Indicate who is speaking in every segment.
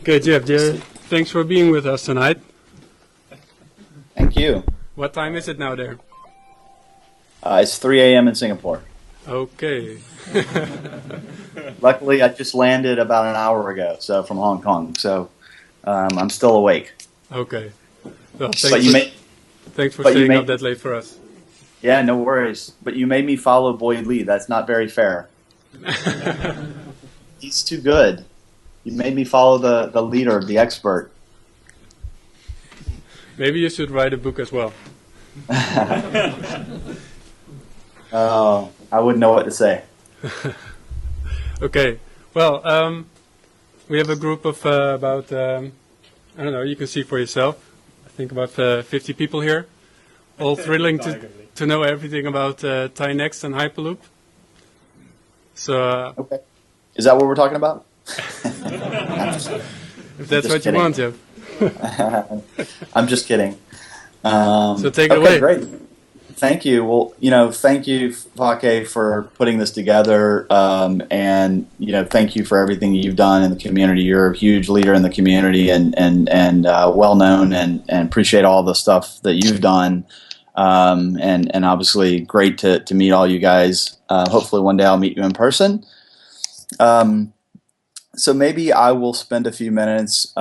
Speaker 1: Okay, Jeff, thanks for being with us tonight.
Speaker 2: Thank you.
Speaker 1: What time is it now there?
Speaker 2: It's 3 a.m. in Singapore.
Speaker 1: Okay.
Speaker 2: Luckily, I just landed about an hour ago, so from Hong Kong. So I'm still awake.
Speaker 1: Okay. Well, thanks for staying up that late for us.
Speaker 2: Yeah, no worries. But you made me follow Boyd Lee. That's not very fair. He's too good. You made me follow the leader, the expert.
Speaker 1: Maybe you should write a book as well.
Speaker 2: Oh, I wouldn't know what to say.
Speaker 1: Okay. Well, we have a group of about, I don't know, you can see for yourself. I think about 50 people here. All thrilling to know everything about TyNext and Hyperloop. So.
Speaker 2: Okay. Is that what we're talking about?
Speaker 1: If that's what you want, Jeff.
Speaker 2: I'm just kidding.
Speaker 1: So take it away.
Speaker 2: Great. Thank you. Well, thank you, Vake, for putting this together, and thank you for everything you've done in the community. You're a huge leader in the community, and well known, and appreciate all the stuff that you've done, and obviously great to meet all you guys. Hopefully, one day I'll meet you in person. So maybe I will spend a few minutes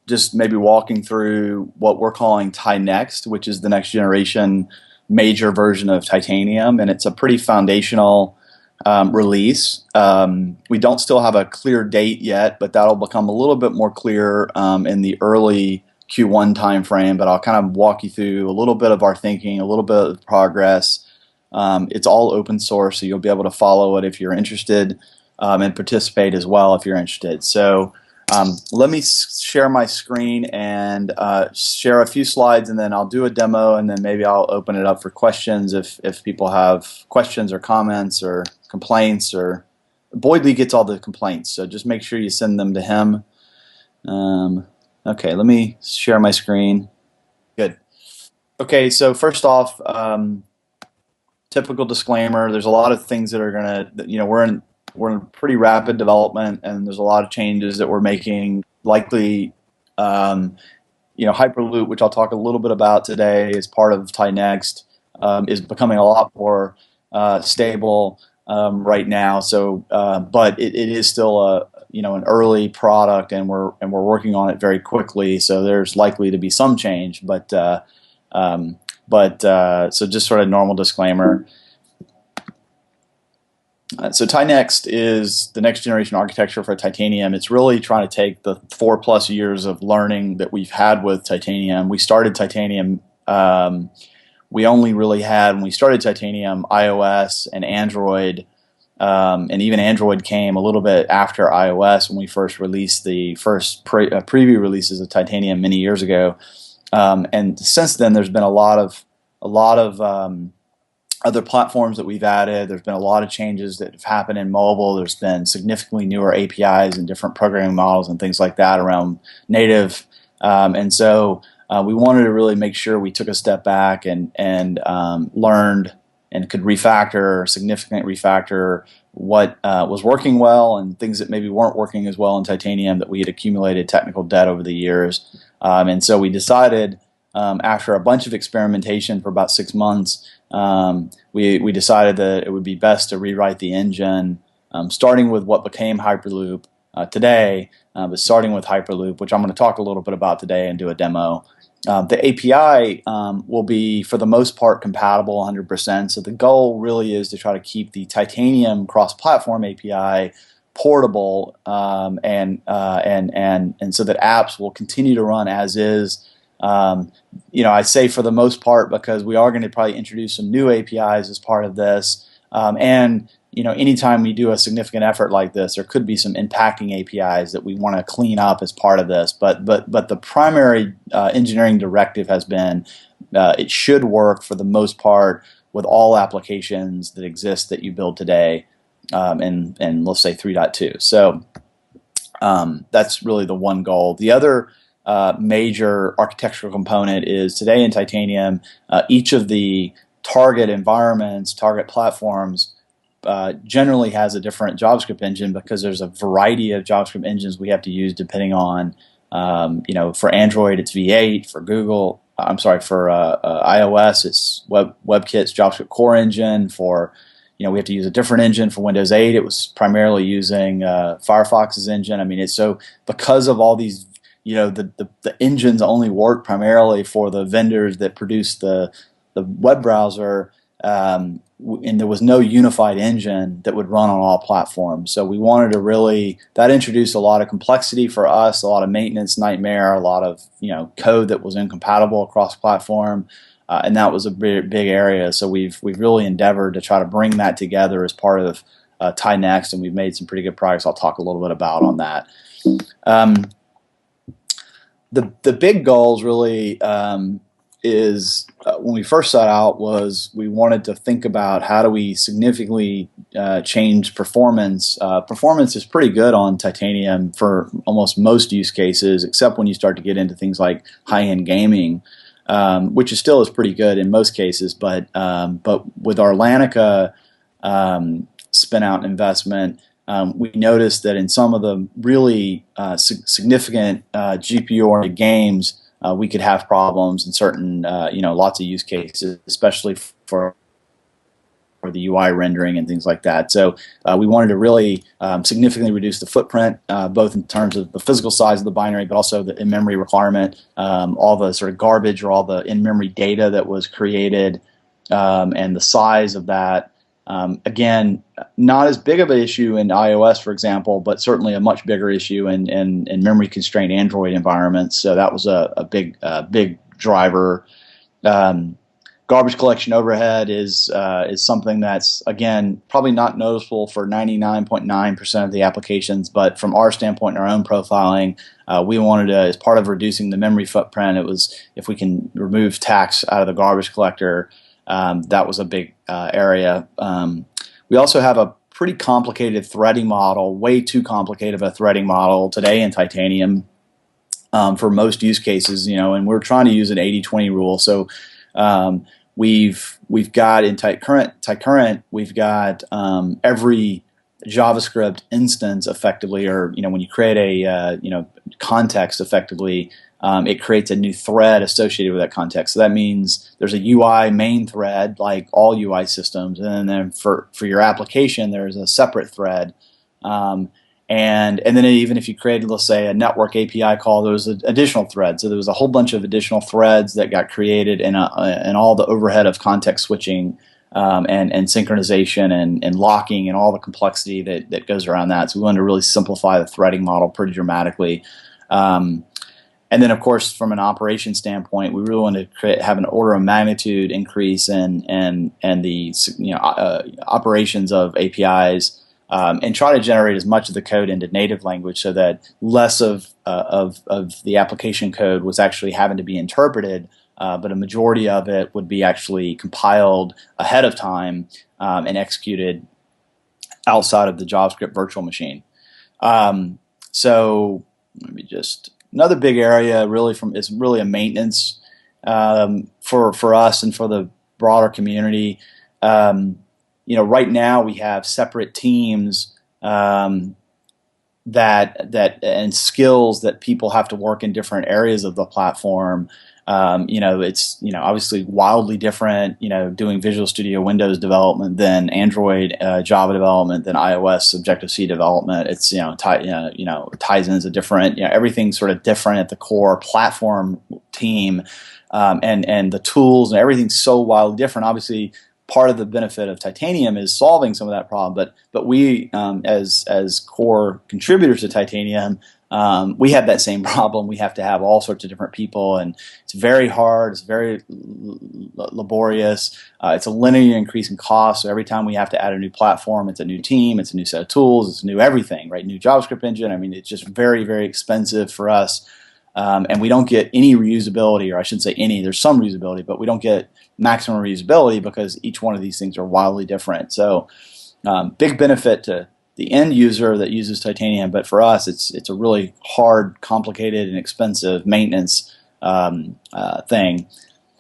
Speaker 2: just maybe walking through what we're calling TyNext, which is the next generation major version of Titanium, and it's a pretty foundational release. We don't still have a clear date yet, but that'll become a little bit more clear in the early Q1 timeframe, but I'll kind of walk you through a little bit of our thinking, a little bit of progress. It's all open source, so you'll be able to follow it if you're interested. And participate as well if you're interested. So let me share my screen and share a few slides, and then I'll do a demo, and then maybe I'll open it up for questions if people have questions or comments or complaints. Or Boyd Lee gets all the complaints, so just make sure you send them to him. Okay, let me share my screen. Good. Okay, so first off, typical disclaimer. There's a lot of things that are gonna, we're in pretty rapid development, and there's a lot of changes that we're making. Likely, Hyperloop, which I'll talk a little bit about today, as part of TyNext, is becoming a lot more stable right now. So, but it is still an early product, and we're working on it very quickly. So there's likely to be some change, but so just sort of normal disclaimer. So TyNext is the next generation architecture for Titanium. It's really trying to take the 4+ years of learning that we've had with Titanium. We started Titanium, we only really had, when we started Titanium, iOS and Android, and even Android came a little bit after iOS when we first released the first preview releases of Titanium many years ago. And since then, there's been a lot of other platforms that we've added. There's been a lot of changes that have happened in mobile. There's been significantly newer APIs and different programming models and things like that around native. And so we wanted to really make sure we took a step back and learned and could significantly refactor what was working well and things that maybe weren't working as well in Titanium that we had accumulated technical debt over the years. And so we decided, after a bunch of experimentation for about 6 months, we decided that it would be best to rewrite the engine, starting with what became Hyperloop today, but starting with Hyperloop, which I'm going to talk a little bit about today and do a demo. The API will be, for the most part, compatible 100%. So the goal really is to try to keep the Titanium cross-platform API portable, and so that apps will continue to run as is. I say for the most part because we are going to probably introduce some new APIs as part of this, and anytime we do a significant effort like this, there could be some impacting APIs that we want to clean up as part of this. But the primary engineering directive has been it should work for the most part with all applications that exist that you build today, in let's say 3.2. So that's really the one goal. The other major architectural component is today in Titanium, each of the target environments, target platforms, generally has a different JavaScript engine because there's a variety of JavaScript engines we have to use depending on, for Android it's V8, for Google, for iOS it's WebKit's JavaScriptcore engine. For we have to use a different engine for Windows 8. It was primarily using Firefox's engine. I mean, it's so because of all these, the engines only work primarily for the vendors that produce the web browser, and there was no unified engine that would run on all platforms. So we wanted to that introduced a lot of complexity for us, a lot of maintenance nightmare, a lot of code that was incompatible across platform. And that was a big area. So we've really endeavored to try to bring that together as part of Ty Next, and we've made some pretty good progress. I'll talk a little bit about on that. The big goals really is when we first set out was we wanted to think about how do we significantly change performance. Performance is pretty good on Titanium for almost most use cases, except when you start to get into things like high-end gaming. Which is pretty good in most cases, but with our Lanica spin-out investment, we noticed that in some of the really significant GPU-oriented games, we could have problems in certain, lots of use cases, especially for the UI rendering and things like that. So we wanted to really significantly reduce the footprint, both in terms of the physical size of the binary, but also the in-memory requirement, all the sort of garbage or all the in-memory data that was created, and the size of that. Again, not as big of an issue in iOS, for example, but certainly a much bigger issue in memory-constrained Android environments. So that was a big driver. Garbage collection overhead is something that's, again, probably not noticeable for 99.9% of the applications, but from our standpoint in our own profiling, we wanted to, as part of reducing the memory footprint, it was if we can remove tax out of the garbage collector, that was a big area. We also have a pretty complicated threading model, way too complicated of a threading model today in Titanium for most use cases, and we're trying to use an 80-20 rule. So we've got in Tycurrent, we've got every JavaScript instance effectively, or when you create a context effectively, it creates a new thread associated with that context. So that means there's a UI main thread, like all UI systems, and then for your application, there's a separate thread. And then even if you created, let's say, a network API call, there was an additional thread. So there was a whole bunch of additional threads that got created, and all the overhead of context switching and synchronization and locking and all the complexity that goes around that. So we wanted to really simplify the threading model pretty dramatically. And then, of course, from an operation standpoint, we really wanted to have an order of magnitude increase in the operations of APIs. And try to generate as much of the code into native language so that less of the application code was actually having to be interpreted, but a majority of it would be actually compiled ahead of time and executed outside of the JavaScript virtual machine. So let me just another big area is really a maintenance for us and for the broader community. Right now we have separate teams that and skills that people have to work in different areas of the platform. It's obviously wildly different. Doing Visual Studio Windows development than Android Java development than iOS Objective-C development. It's Tizen's a different. Everything's sort of different at the core platform team, and the tools and everything's so wildly different. Obviously, part of the benefit of Titanium is solving some of that problem, but we as core contributors to Titanium, we have that same problem. We have to have all sorts of different people, and it's very hard. It's very laborious. It's a linear increase in cost. So every time we have to add a new platform, it's a new team, it's a new set of tools, it's new everything, right? New JavaScript engine. I mean, it's just very, very expensive for us, and we don't get any reusability, or I shouldn't say any. There's some reusability, but we don't get maximum reusability because each one of these things are wildly different. So big benefit to the end user that uses Titanium, but for us it's a really hard, complicated, and expensive maintenance thing.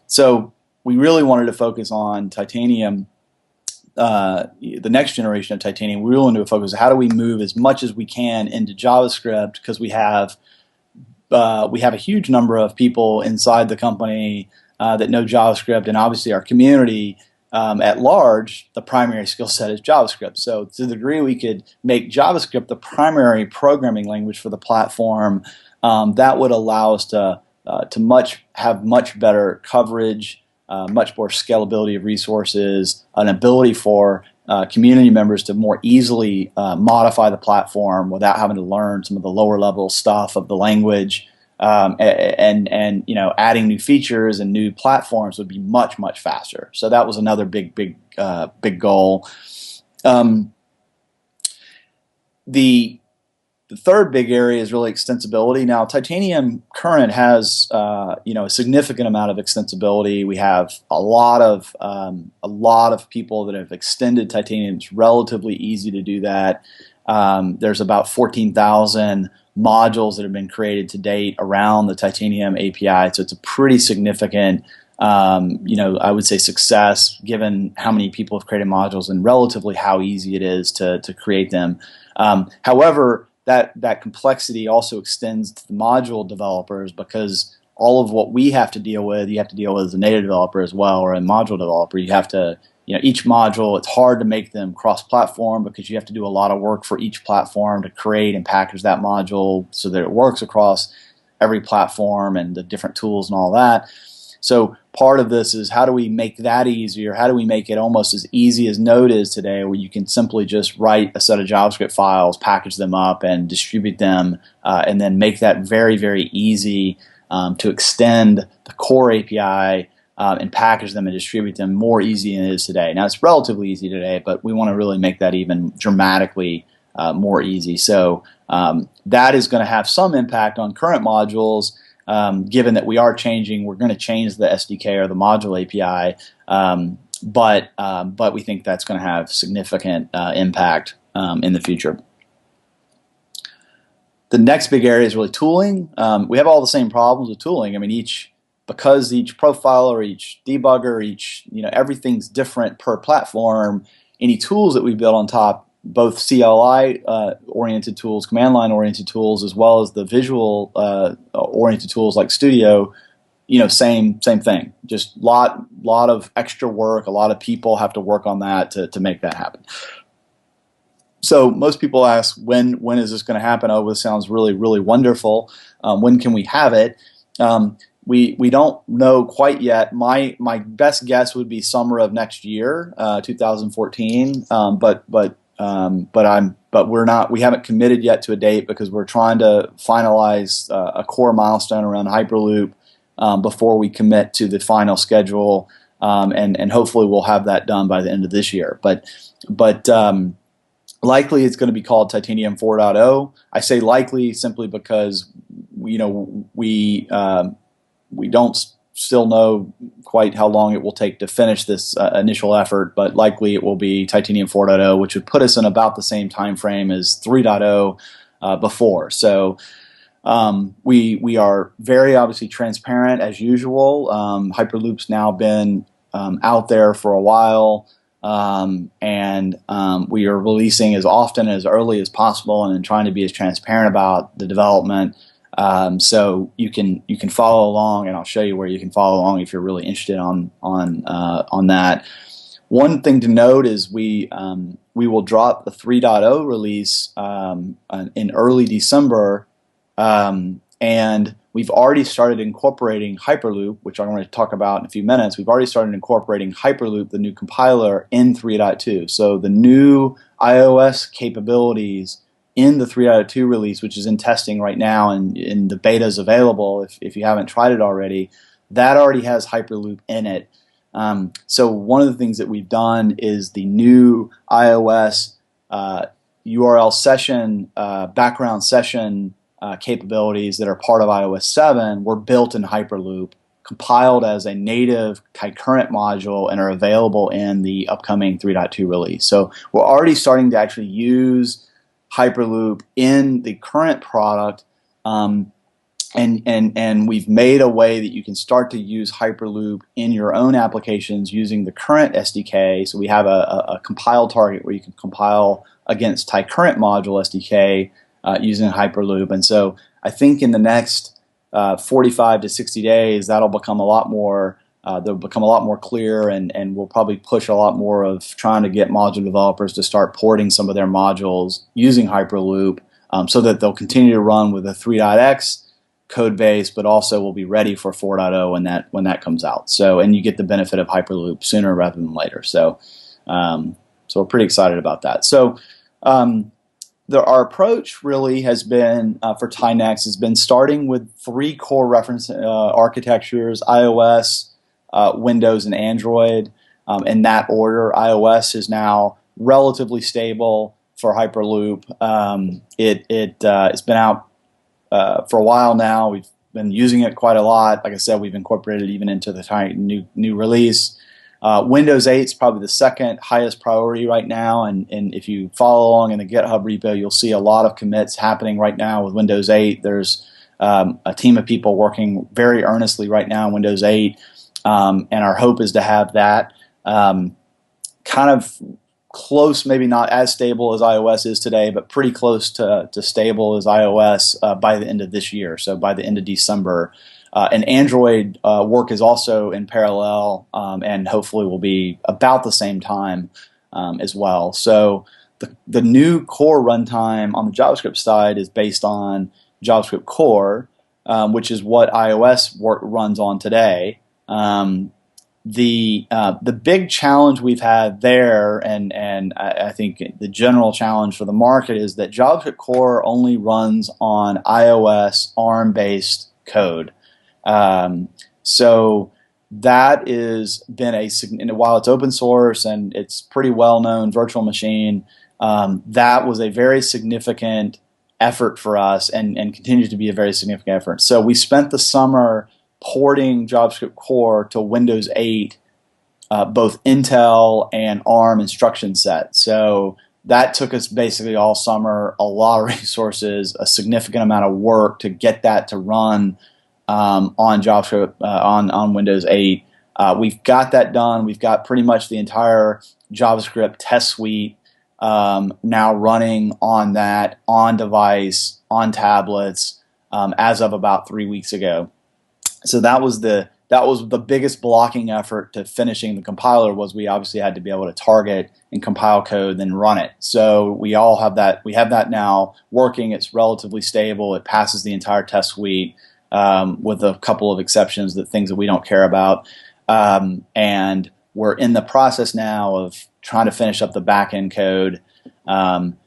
Speaker 2: So we really wanted to focus on Titanium the next generation of Titanium, we really want to focus on how do we move as much as we can into JavaScript, because we have a huge number of people inside the company that know JavaScript, and obviously our community at large, the primary skill set is JavaScript. So to the degree we could make JavaScript the primary programming language for the platform, that would allow us to have much better coverage, much more scalability of resources, an ability for community members to more easily modify the platform without having to learn some of the lower level stuff of the language, and adding new features and new platforms would be much faster. So that was another big goal. The third big area is really extensibility. Now, Titanium current has a significant amount of extensibility. We have a lot of people that have extended Titanium. It's relatively easy to do that. There's about 14,000 modules that have been created to date around the Titanium API. So it's a pretty significant, I would say, success given how many people have created modules and relatively how easy it is to create them. However, that complexity also extends to the module developers, because all of what we have to deal with, you have to deal with as a native developer as well, or a module developer. You have to, each module, it's hard to make them cross-platform because you have to do a lot of work for each platform to create and package that module so that it works across every platform and the different tools and all that. So part of this is, how do we make that easier? How do we make it almost as easy as Node is today, where you can simply just write a set of JavaScript files, package them up, and distribute them, and then make that very easy to extend the core API and package them and distribute them more easy than it is today. Now, it's relatively easy today, but we want to really make that even dramatically more easy. So that is going to have some impact on current modules. Given that we are changing, we're going to change the SDK or the module API, but we think that's going to have significant impact in the future. The next big area is really tooling. We have all the same problems with tooling. I mean, because each profiler, each debugger, everything's different per platform. Any tools that we build on top, both CLI oriented tools, command line oriented tools, as well as the visual oriented tools like Studio, same thing. Just lot of extra work. A lot of people have to work on that to make that happen. So most people ask, when is this going to happen? Oh, this sounds really wonderful. When can we have it? We don't know quite yet. My best guess would be summer of next year, 2014. But we haven't committed yet to a date, because we're trying to finalize a core milestone around Hyperloop before we commit to the final schedule, and hopefully we'll have that done by the end of this year. But likely it's going to be called Titanium 4.0. I say likely simply because we don't still know quite how long it will take to finish this initial effort, but likely it will be Titanium 4.0, which would put us in about the same time frame as 3.0 before. So we are very obviously transparent as usual. Hyperloop's now been out there for a while, and we are releasing as often as early as possible, and trying to be as transparent about the development. So you can follow along, and I'll show you where you can follow along if you're really interested on that. One thing to note is we will drop the 3.0 release in early December, and we've already started incorporating Hyperloop, which I'm going to talk about in a few minutes. We've already started incorporating Hyperloop, the new compiler, in 3.2. So the new iOS capabilities in the 3.2 release, which is in testing right now, and in the beta is available if you haven't tried it already, that already has Hyperloop in it. So one of the things that we've done is the new iOS URL session, background session capabilities that are part of iOS 7 were built in Hyperloop, compiled as a native concurrent module, and are available in the upcoming 3.2 release. So we're already starting to actually use Hyperloop in the current product, and we've made a way that you can start to use Hyperloop in your own applications using the current SDK. So we have a compile target where you can compile against current module SDK using Hyperloop. And so I think in the next 45 to 60 days, that'll become a lot more. They'll become a lot more clear, and we'll probably push a lot more of trying to get module developers to start porting some of their modules using Hyperloop, so that they'll continue to run with a 3.x code base, but also will be ready for 4.0 when that comes out. So, and you get the benefit of Hyperloop sooner rather than later. So, so we're pretty excited about that. So, our approach really has been for TiNext has been starting with 3 core reference architectures: iOS, Windows, and Android. In that order, iOS is now relatively stable for Hyperloop. It's been out for a while now. We've been using it quite a lot. Like I said, we've incorporated it even into the new release. Windows 8 is probably the second highest priority right now, and if you follow along in the GitHub repo, you'll see a lot of commits happening right now with Windows 8. There's a team of people working very earnestly right now on Windows 8, and our hope is to have that kind of close, maybe not as stable as iOS is today, but pretty close to stable as iOS by the end of this year, so by the end of December. And Android work is also in parallel, and hopefully will be about the same time as well. So the new core runtime on the JavaScript side is based on Javascriptcore, which is what iOS runs on today. The big challenge we've had there, and I think the general challenge for the market, is that Javascriptcore only runs on iOS ARM-based code. So that is been while it's open source and it's pretty well-known virtual machine, that was a very significant effort for us and continues to be a very significant effort. So we spent the summer porting JavaScriptcore to Windows 8, both Intel and ARM instruction set. So that took us basically all summer, a lot of resources, a significant amount of work to get that to run on JavaScript on Windows 8. We've got that done. We've got pretty much the entire JavaScript test suite now running on that, on device, on tablets, as of about 3 weeks ago. So that was the biggest blocking effort to finishing the compiler. Was we obviously had to be able to target and compile code, then run it. So we all have that. We have that now working. It's relatively stable. It passes the entire test suite. With a couple of exceptions, things that we don't care about. And we're in the process now of trying to finish up the back-end code. And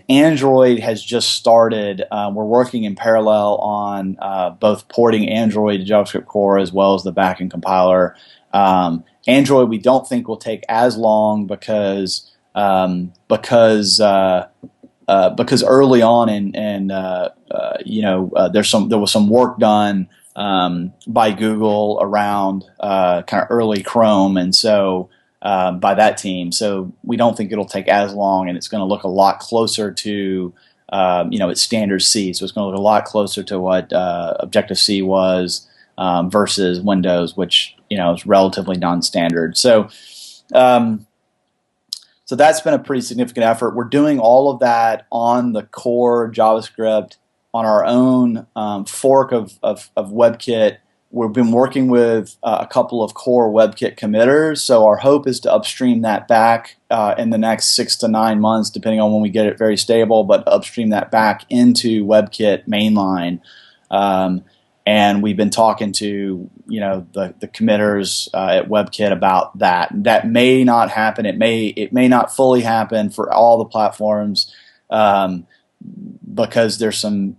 Speaker 2: Android has just started. We're working in parallel on both porting Android to JavaScriptcore as well as the back-end compiler. Android we don't think will take as long because early on there was some work done by Google around kind of early Chrome, and so by that team. So we don't think it'll take as long, and it's going to look a lot closer to it's standard C. So it's going to look a lot closer to what Objective-C was versus Windows, which is relatively non-standard. So. So that's been a pretty significant effort. We're doing all of that on the core JavaScript on our own fork of WebKit. We've been working with a couple of core WebKit committers, so our hope is to upstream that back in the next 6 to 9 months, depending on when we get it very stable, but upstream that back into WebKit mainline. And we've been talking to the committers at WebKit about that. That may not happen. It may not fully happen for all the platforms because there's some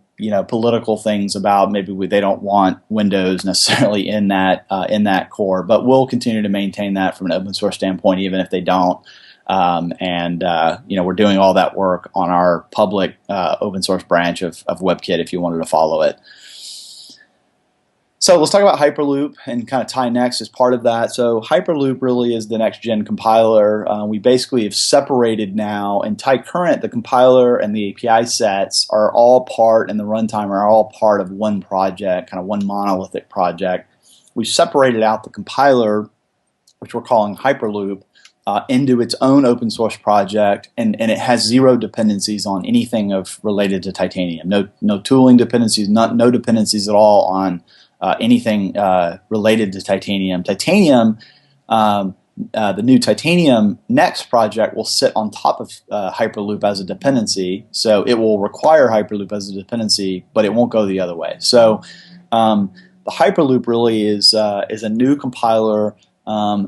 Speaker 2: political things about maybe they don't want Windows necessarily in that core. But we'll continue to maintain that from an open source standpoint, even if they don't. We're doing all that work on our public open source branch of WebKit if you wanted to follow it. So let's talk about Hyperloop and kind of tie next as part of that. So Hyperloop really is the next gen compiler. We basically have separated now, and tie current, the compiler and the API sets are all part, and the runtime are all part of one project, kind of one monolithic project. We've separated out the compiler, which we're calling Hyperloop, into its own open source project, and it has zero dependencies on anything related to Titanium. No tooling dependencies, no dependencies at all on anything related to Titanium. Titanium, the new Titanium Next project will sit on top of Hyperloop as a dependency, so it will require Hyperloop as a dependency, but it won't go the other way. So the Hyperloop really is a new compiler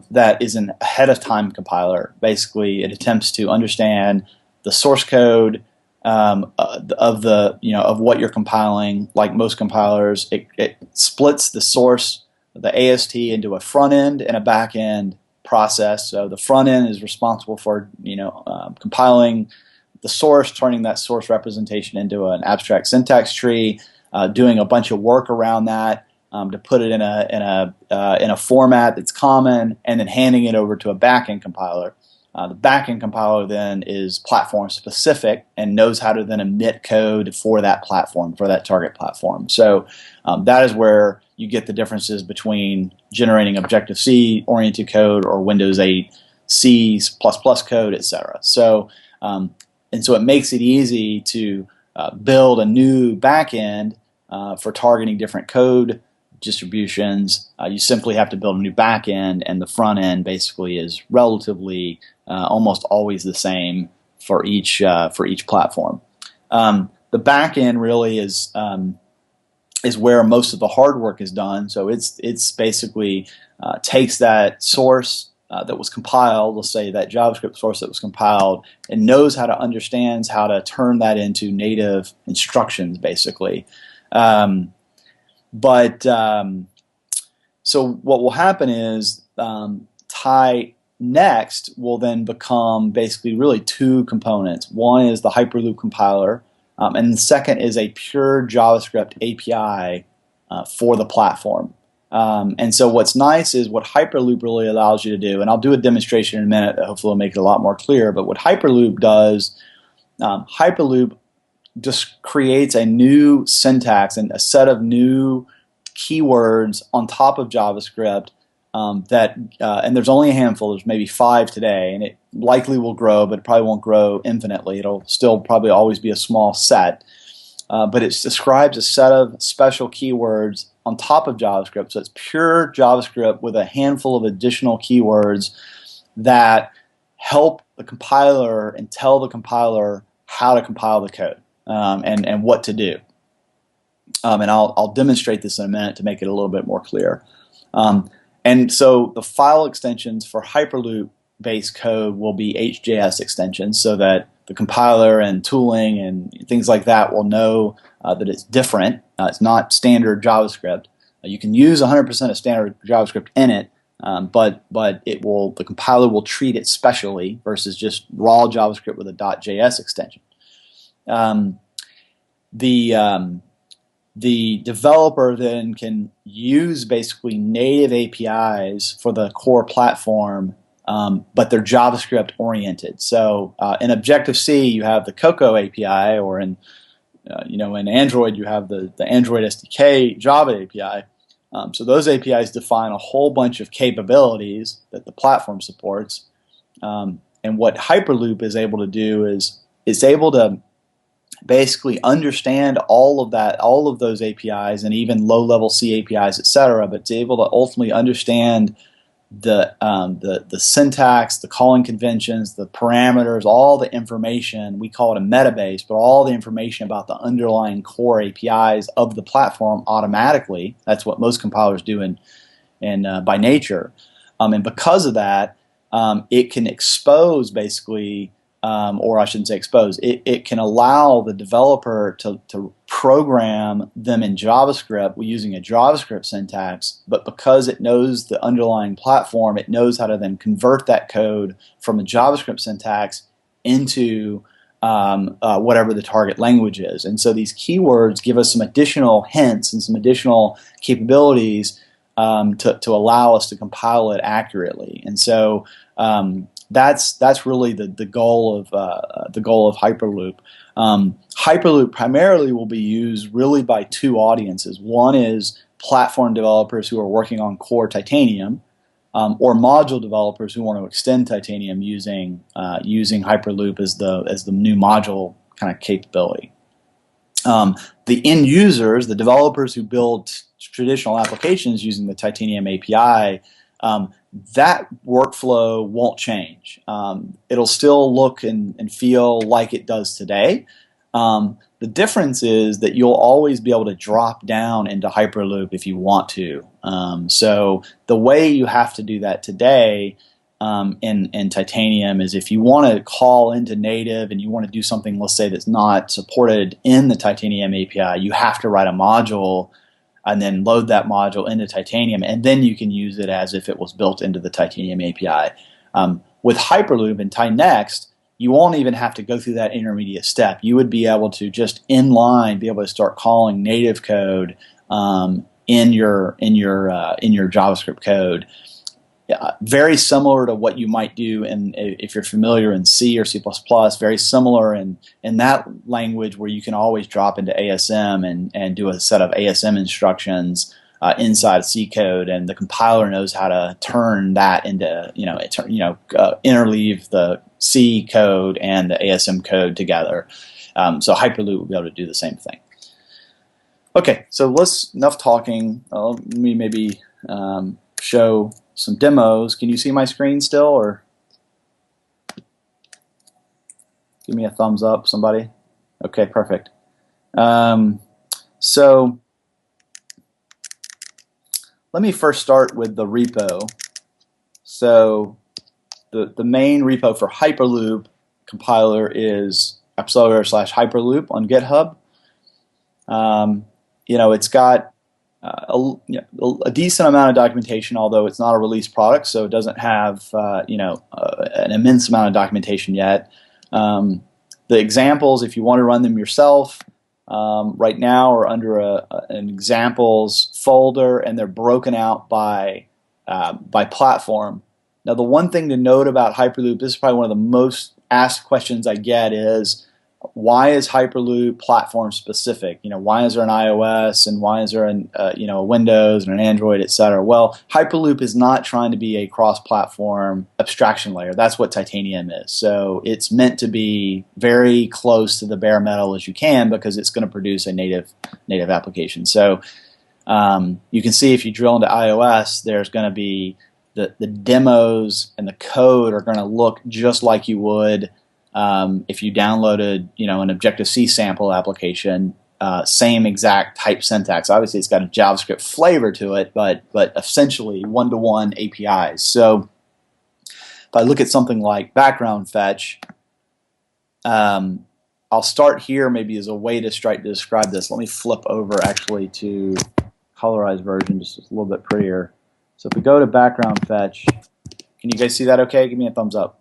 Speaker 2: that is an ahead-of-time compiler. Basically, it attempts to understand the source code of what you're compiling. Like most compilers, it splits the source, the AST, into a front end and a back end process. So the front end is responsible for compiling the source, turning that source representation into an abstract syntax tree, doing a bunch of work around that to put it in a format that's common, and then handing it over to a back-end compiler. The back-end compiler then is platform specific and knows how to then emit code for that platform, for that target platform. So that is where you get the differences between generating Objective-C oriented code or Windows 8 C++ code, etc. So and so it makes it easy to build a new backend for targeting different code distributions. You simply have to build a new backend, and the front end basically is relatively almost always the same for each platform. The backend really is where most of the hard work is done. So it's basically takes that source that was compiled, let's say that JavaScript source that was compiled, and knows how to turn that into native instructions, basically. So what will happen is tie next will then become basically really two components. One is the Hyperloop compiler, and the second is a pure JavaScript API for the platform. And so what's nice is what Hyperloop really allows you to do, and I'll do a demonstration in a minute that hopefully will make it a lot more clear, but what Hyperloop does, Hyperloop just creates a new syntax and a set of new keywords on top of JavaScript and there's only a handful. There's maybe 5 today, and it likely will grow, but it probably won't grow infinitely. It'll still probably always be a small set. But it describes a set of special keywords on top of JavaScript. So it's pure JavaScript with a handful of additional keywords that help the compiler and tell the compiler how to compile the code and what to do. And I'll demonstrate this in a minute to make it a little bit more clear. And so the file extensions for Hyperloop-based code will be HJS extensions, so that the compiler and tooling and things like that will know that it's different. It's not standard JavaScript. You can use 100% of standard JavaScript in it, but the compiler will treat it specially versus just raw JavaScript with a .js extension. The developer then can use basically native APIs for the core platform, but they're JavaScript oriented. So in Objective-C you have the Cocoa API, or in Android you have the Android SDK Java API. So those APIs define a whole bunch of capabilities that the platform supports. And what Hyperloop is able to do is it's able to basically understand all of those APIs, and even low-level C APIs, etc. But it's able to ultimately understand the syntax, the calling conventions, the parameters, all the information. We call it a metabase, but all the information about the underlying core APIs of the platform automatically. That's what most compilers do by nature. And because of that, it can expose basically. Or I shouldn't say expose, it can allow the developer to program them in JavaScript using a JavaScript syntax, but because it knows the underlying platform, it knows how to then convert that code from a JavaScript syntax into whatever the target language is. And so these keywords give us some additional hints and some additional capabilities to allow us to compile it accurately. And so that's really the goal of Hyperloop. Hyperloop primarily will be used really by two audiences. One is platform developers who are working on core Titanium, or module developers who want to extend Titanium using Hyperloop as the new module kind of capability. The end users, the developers who build traditional applications using the Titanium API, that workflow won't change. It'll still look and feel like it does today. The difference is that you'll always be able to drop down into Hyperloop if you want to. So the way you have to do that today in Titanium is if you want to call into native and you want to do something, let's say, that's not supported in the Titanium API, you have to write a module and then load that module into Titanium, and then you can use it as if it was built into the Titanium API. With Hyperloop and TyNext, you won't even have to go through that intermediate step. You would be able to just inline be able to start calling native code in your JavaScript code. Very similar to what you might do if you're familiar in C or C++, very similar in that language where you can always drop into ASM and do a set of ASM instructions inside C code, and the compiler knows how to turn that into, interleave the C code and the ASM code together. So Hyperloop will be able to do the same thing. Okay, so enough talking. Let me maybe show some demos. Can you see my screen still, or give me a thumbs up, somebody? Okay, perfect. So let me first start with the repo. So the main repo for Hyperloop compiler is Appcelerator/Hyperloop on GitHub. It's got a decent amount of documentation, although it's not a release product, so it doesn't have an immense amount of documentation yet. The examples, if you want to run them yourself, right now are under an examples folder, and they're broken out by platform. Now, the one thing to note about Hyperloop, this is probably one of the most asked questions I get, is why is Hyperloop platform specific? Why is there an iOS and why is there a Windows and an Android, etc.? Well, Hyperloop is not trying to be a cross-platform abstraction layer. That's what Titanium is. So it's meant to be very close to the bare metal as you can, because it's going to produce a native application. So you can see if you drill into iOS, there's going to be the demos and the code are going to look just like you would if you downloaded, an Objective-C sample application. Same exact type syntax. Obviously, it's got a JavaScript flavor to it, but essentially one-to-one APIs. So if I look at something like background fetch, I'll start here maybe as a way to describe this. Let me flip over actually to colorized version, just a little bit prettier. So if we go to background fetch, can you guys see that okay? Give me a thumbs up.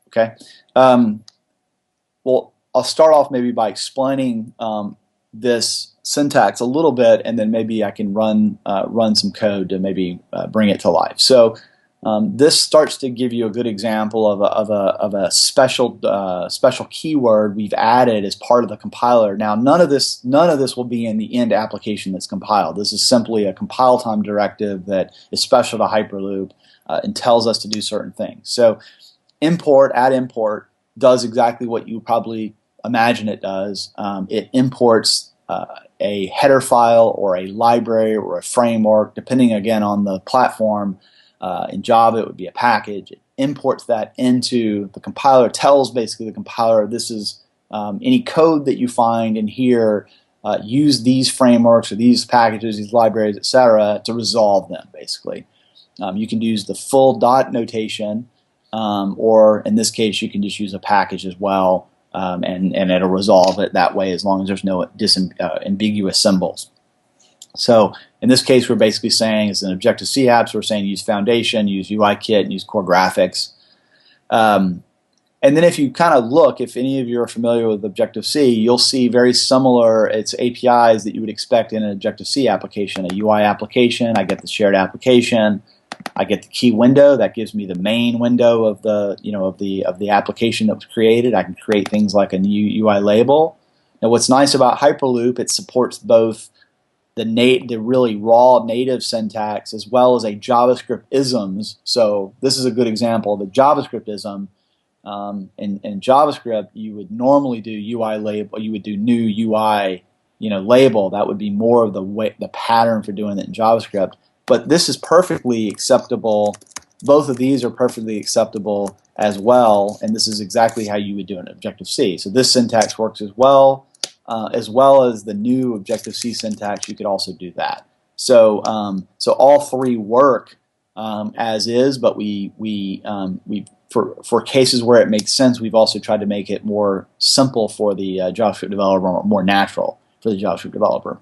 Speaker 2: Okay. Well, I'll start off maybe by explaining this syntax a little bit, and then maybe I can run some code to maybe bring it to life. So this starts to give you a good example of a special keyword we've added as part of the compiler. Now, none of this will be in the end application that's compiled. This is simply a compile time directive that is special to Hyperloop and tells us to do certain things. So add import does exactly what you probably imagine it does. It imports a header file or a library or a framework, depending again on the platform. In Java, it would be a package. It imports that into the compiler, tells basically the compiler, this is any code that you find in here, use these frameworks or these packages, these libraries, etc., to resolve them, basically. You can use the full dot notation, or in this case, you can just use a package as well, and it'll resolve it that way as long as there's no ambiguous symbols. So in this case, we're basically saying it's an Objective-C app, so we're saying use Foundation, use UIKit, and use Core Graphics. And And then if you kind of look, if any of you are familiar with Objective-C, you'll see very similar, it's APIs that you would expect in an Objective-C application, a UI application. I get the shared application. I get the key window that gives me the main window of the of the application that was created. I can create things like a new UI label. Now, what's nice about Hyperloop, it supports both the really raw native syntax as well as a JavaScript isms. So this is a good example. The JavaScript ism. In JavaScript, you would normally do UI label. You would do new UI, label. That would be more of the pattern for doing it in JavaScript. But this is perfectly acceptable. Both of these are perfectly acceptable as well, and this is exactly how you would do an Objective-C. So this syntax works as well as the new Objective-C syntax. You could also do that. So all three work as is, but for cases where it makes sense, we've also tried to make it more simple for the JavaScript developer, or more natural for the JavaScript developer.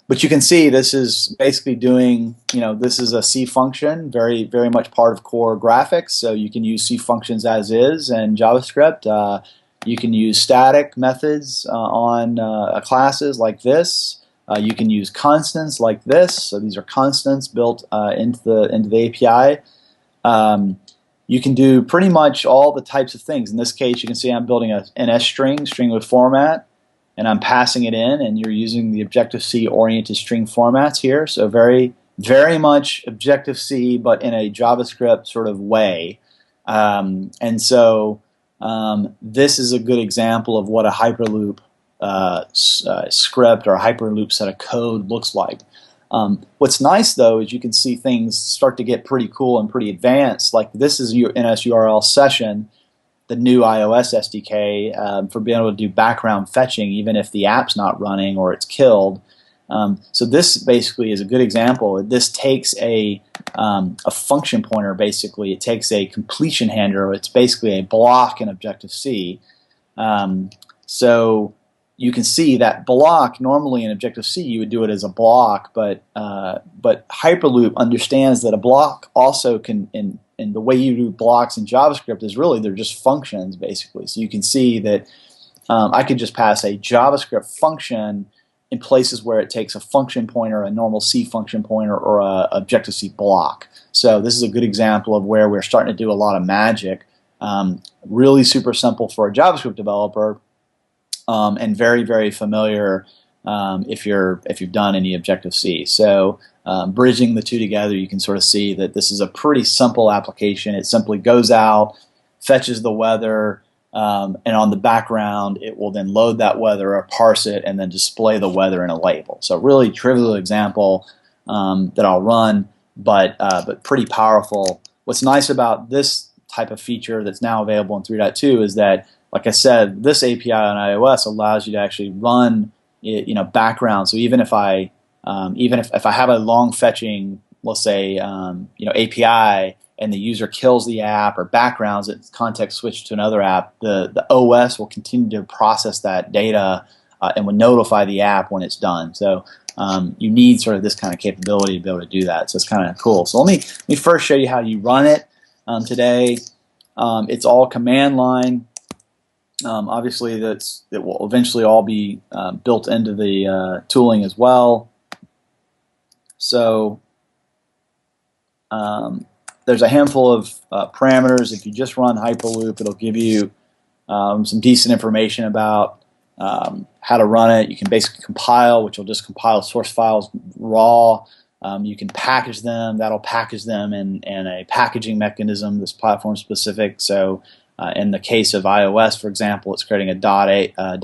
Speaker 2: But you can see this is basically doing, this is a C function, very, very much part of core graphics. So you can use C functions as is in JavaScript. You can use static methods on classes like this. You can use constants like this. So these are constants built into the API. You can do pretty much all the types of things. In this case, you can see I'm building an S string with format, and I'm passing it in, and you're using the Objective-C oriented string formats here. So very, very much Objective-C, but in a JavaScript sort of way. And so this is a good example of what a Hyperloop script or a Hyperloop set of code looks like. What's nice, though, is you can see things start to get pretty cool and pretty advanced. Like this is your NSURL session, the new iOS SDK for being able to do background fetching even if the app's not running or it's killed. So this basically is a good example. This takes a function pointer, basically. It takes a completion handler. It's basically a block in Objective-C. So you can see that block, normally in Objective-C you would do it as a block, but Hyperloop understands that a block also can, in the way you do blocks in JavaScript is really they're just functions basically. So you can see that I could just pass a JavaScript function in places where it takes a function pointer, a normal C function pointer, or a Objective-C block. So this is a good example of where we're starting to do a lot of magic. Really super simple for a JavaScript developer. And very, very familiar if you've done any Objective-C. So bridging the two together, you can sort of see that this is a pretty simple application. It simply goes out, fetches the weather, and on the background it will then load that weather or parse it and then display the weather in a label. So really trivial example that I'll run, but pretty powerful. What's nice about this type of feature that's now available in 3.2 is that, like I said, this API on iOS allows you to actually run, background. So even if I have a long fetching, let's say, API, and the user kills the app or backgrounds it, context switch to another app, the OS will continue to process that data and will notify the app when it's done. So you need sort of this kind of capability to be able to do that. So it's kind of cool. So let me first show you how you run it today. It's all command line. Obviously, it will eventually all be built into the tooling as well. So there's a handful of parameters. If you just run Hyperloop, it'll give you some decent information about how to run it. You can basically compile, which will just compile source files raw. You can package them. That'll package them in a packaging mechanism that's platform specific. So in the case of iOS, for example, it's creating a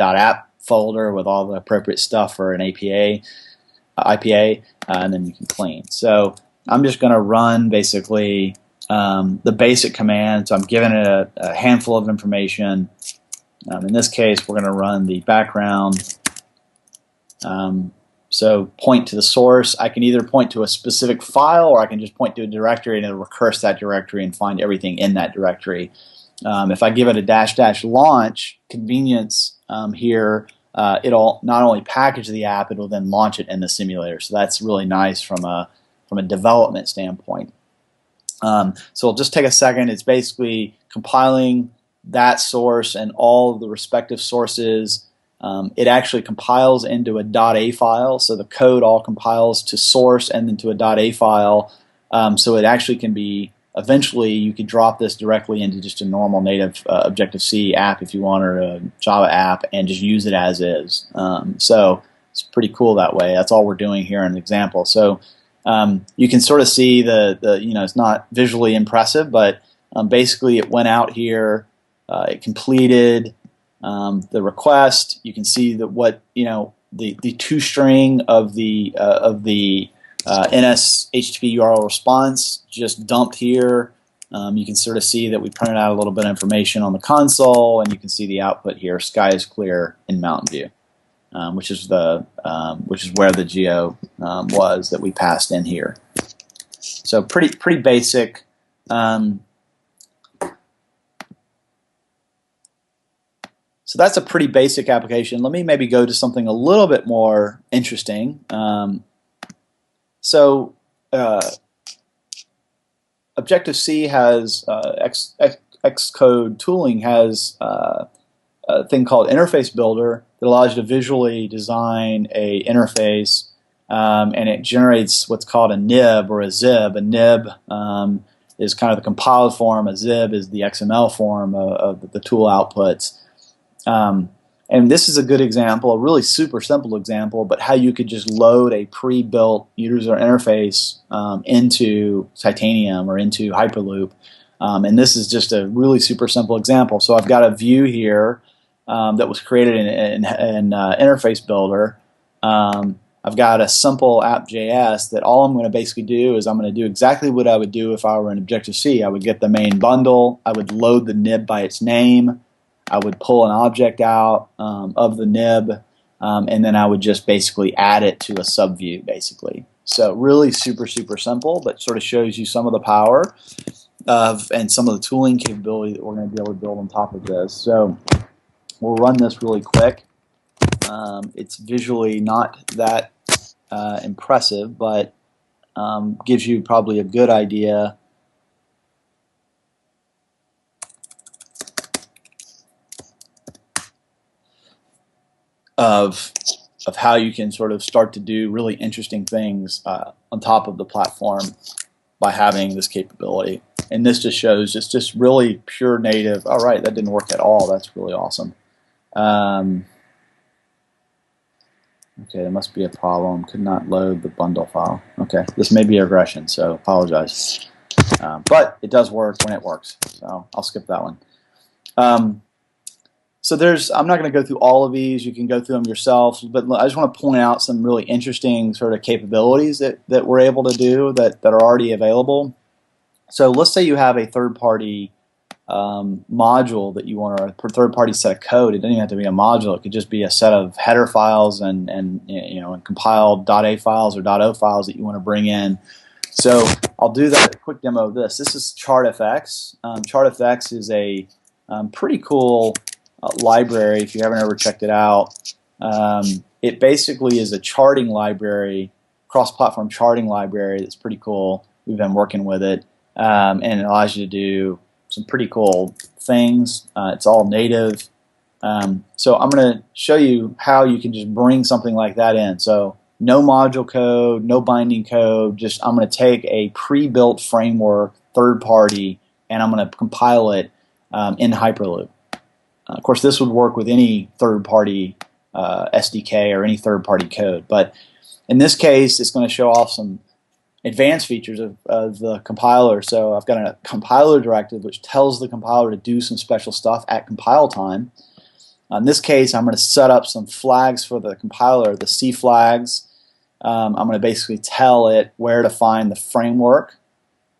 Speaker 2: .app folder with all the appropriate stuff for an IPA, and then you can clean. So I'm just going to run basically the basic command. So I'm giving it a handful of information. In this case, we're going to run the background. So point to the source. I can either point to a specific file or I can just point to a directory and it'll recurse that directory and find everything in that directory. If I give it a -- launch convenience here, it'll not only package the app, it'll then launch it in the simulator. So that's really nice from a development standpoint. So it'll just take a second. It's basically compiling that source and all of the respective sources. It actually compiles into a .a file, so the code all compiles to source and then to a .a file. So it actually can be, eventually you could drop this directly into just a normal native Objective-C app if you want, or a Java app, and just use it as is. So it's pretty cool that way. That's all we're doing here in an example. So you can sort of see it's not visually impressive, but basically it went out here, it completed the request. You can see that the toString of the NS HTTP URL response just dumped here. You can sort of see that we printed out a little bit of information on the console, and you can see the output here. Sky is clear in Mountain View, which is where the geo was that we passed in here. So pretty basic. So that's a pretty basic application. Let me maybe go to something a little bit more interesting. Objective-C has Xcode tooling has a thing called Interface Builder that allows you to visually design a interface, and it generates what's called a nib or a zib. A nib is kind of the compiled form. A zib is the XML form of the tool outputs. And this is a good example, a really super simple example, but how you could just load a pre-built user interface into Titanium or into Hyperloop. And this is just a really super simple example. So I've got a view here that was created in Interface Builder. I've got a simple app.js that all I'm going to basically do is I'm going to do exactly what I would do if I were in Objective-C. I would get the main bundle, I would load the nib by its name, I would pull an object out of the nib, and then I would just basically add it to a subview, basically. So really super simple, but sort of shows you some of the power and some of the tooling capability that we're going to be able to build on top of this. So we'll run this really quick. It's visually not that impressive, but gives you probably a good idea of how you can sort of start to do really interesting things on top of the platform by having this capability. And this just shows it's just really pure native. All right, that didn't work at all. That's really awesome. Okay, there must be a problem. Could not load the bundle file. Okay, this may be a regression, so apologize. But it does work when it works, so I'll skip that one. So I'm not going to go through all of these. You can go through them yourself, but I just want to point out some really interesting sort of capabilities that we're able to do that are already available. So let's say you have a third-party module that you want, or a third-party set of code. It doesn't even have to be a module. It could just be a set of header files and compiled .a files or .o files that you want to bring in. So I'll do that. A quick demo of this. This is ChartFX. ChartFX is a pretty cool library if you haven't ever checked it out. It basically is a charting library, cross-platform charting library that's pretty cool. We've been working with it, and it allows you to do some pretty cool things. It's all native. So I'm going to show you how you can just bring something like that in. So no module code, no binding code, just I'm going to take a pre-built framework, third party, and I'm going to compile it in Hyperloop. Of course, this would work with any third-party SDK or any third-party code. But in this case, it's going to show off some advanced features of the compiler. So I've got a compiler directive which tells the compiler to do some special stuff at compile time. In this case, I'm going to set up some flags for the compiler, the C flags. I'm going to basically tell it where to find the framework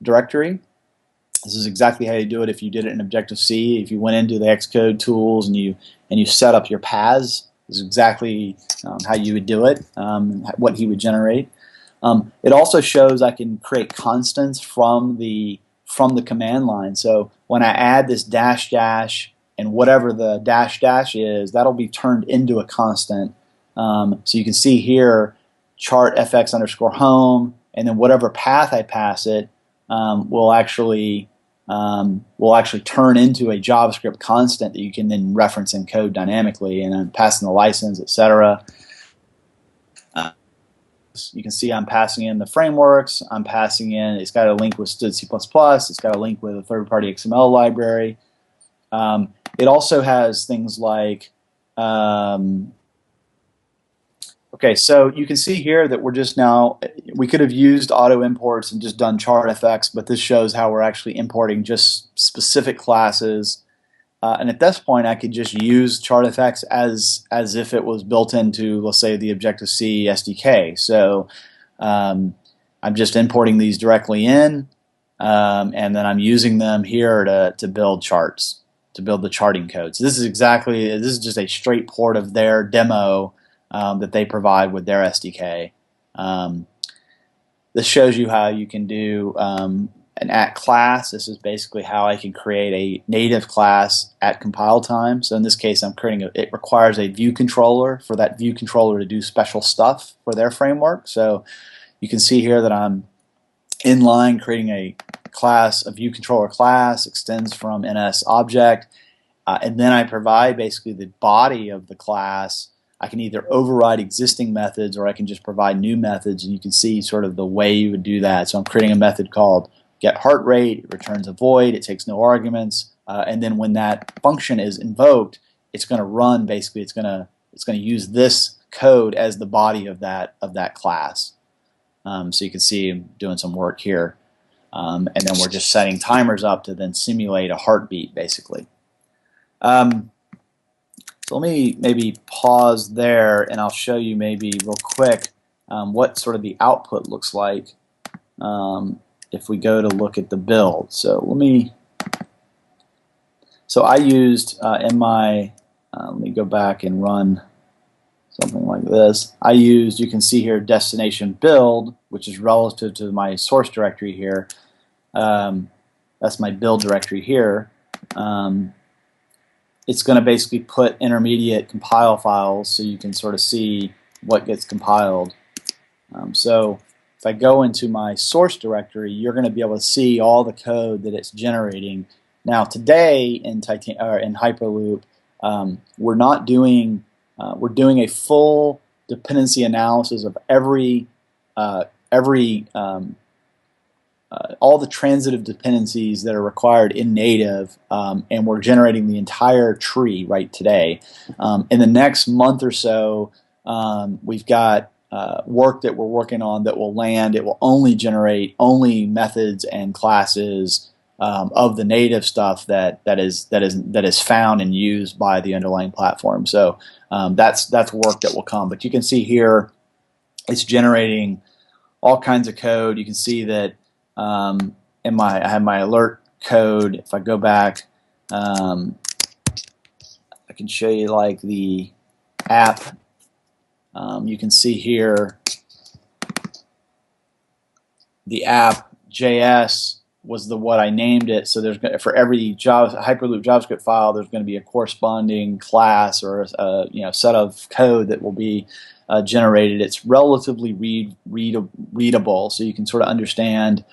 Speaker 2: directory. This is exactly how you do it if you did it in Objective-C. If you went into the Xcode tools and you set up your paths, this is exactly how you would do it, what he would generate. It also shows I can create constants from the command line. So when I add this dash dash and whatever the dash dash is, that'll be turned into a constant. So you can see here chart fx_home, and then whatever path I pass it will actually will actually turn into a JavaScript constant that you can then reference in code dynamically, and I'm passing the license, etc. Uh, you can see I'm passing in the frameworks. I'm passing in, it's got a link with Std C++. It's got a link with a third-party XML library. It also has things like, okay, so you can see here that we're just now, we could have used auto imports and just done chart effects, but this shows how we're actually importing just specific classes. And at this point, I could just use chart effects as if it was built into, let's say, the Objective-C SDK. So I'm just importing these directly in, and then I'm using them here to build charts, to build the charting code. So this is just a straight port of their demo that they provide with their SDK. This shows you how you can do an at class. This is basically how I can create a native class at compile time. So in this case, I'm creating it requires a view controller for that view controller to do special stuff for their framework. So you can see here that I'm inline creating a class, a view controller class, extends from NS object, and then I provide basically the body of the class. I can either override existing methods or I can just provide new methods, and you can see sort of the way you would do that. So I'm creating a method called getHeartRate. It returns a void. It takes no arguments, and then when that function is invoked, it's going to run. Basically, it's going to use this code as the body of that class. So you can see I'm doing some work here, and then we're just setting timers up to then simulate a heartbeat, basically. So let me maybe pause there, and I'll show you maybe real quick what sort of the output looks like if we go to look at the build. So I used in my, let me go back and run something like this. I used, you can see here, destination build, which is relative to my source directory here. That's my build directory here. It's going to basically put intermediate compile files so you can sort of see what gets compiled. So if I go into my source directory, you're going to be able to see all the code that it's generating. Now today in Hyperloop, we're not doing, we're doing a full dependency analysis of all the transitive dependencies that are required in native, and we're generating the entire tree right today. In the next month or so, we've got work that we're working on that will land. It will only generate methods and classes of the native stuff that is found and used by the underlying platform. So that's work that will come. But you can see here, it's generating all kinds of code. You can see that I have my alert code. If I go back, I can show you like the app. You can see here the app JS was what I named it. So there's for every Hyperloop JavaScript file, there's going to be a corresponding class or a set of code that will be generated. It's relatively readable, so you can sort of understand,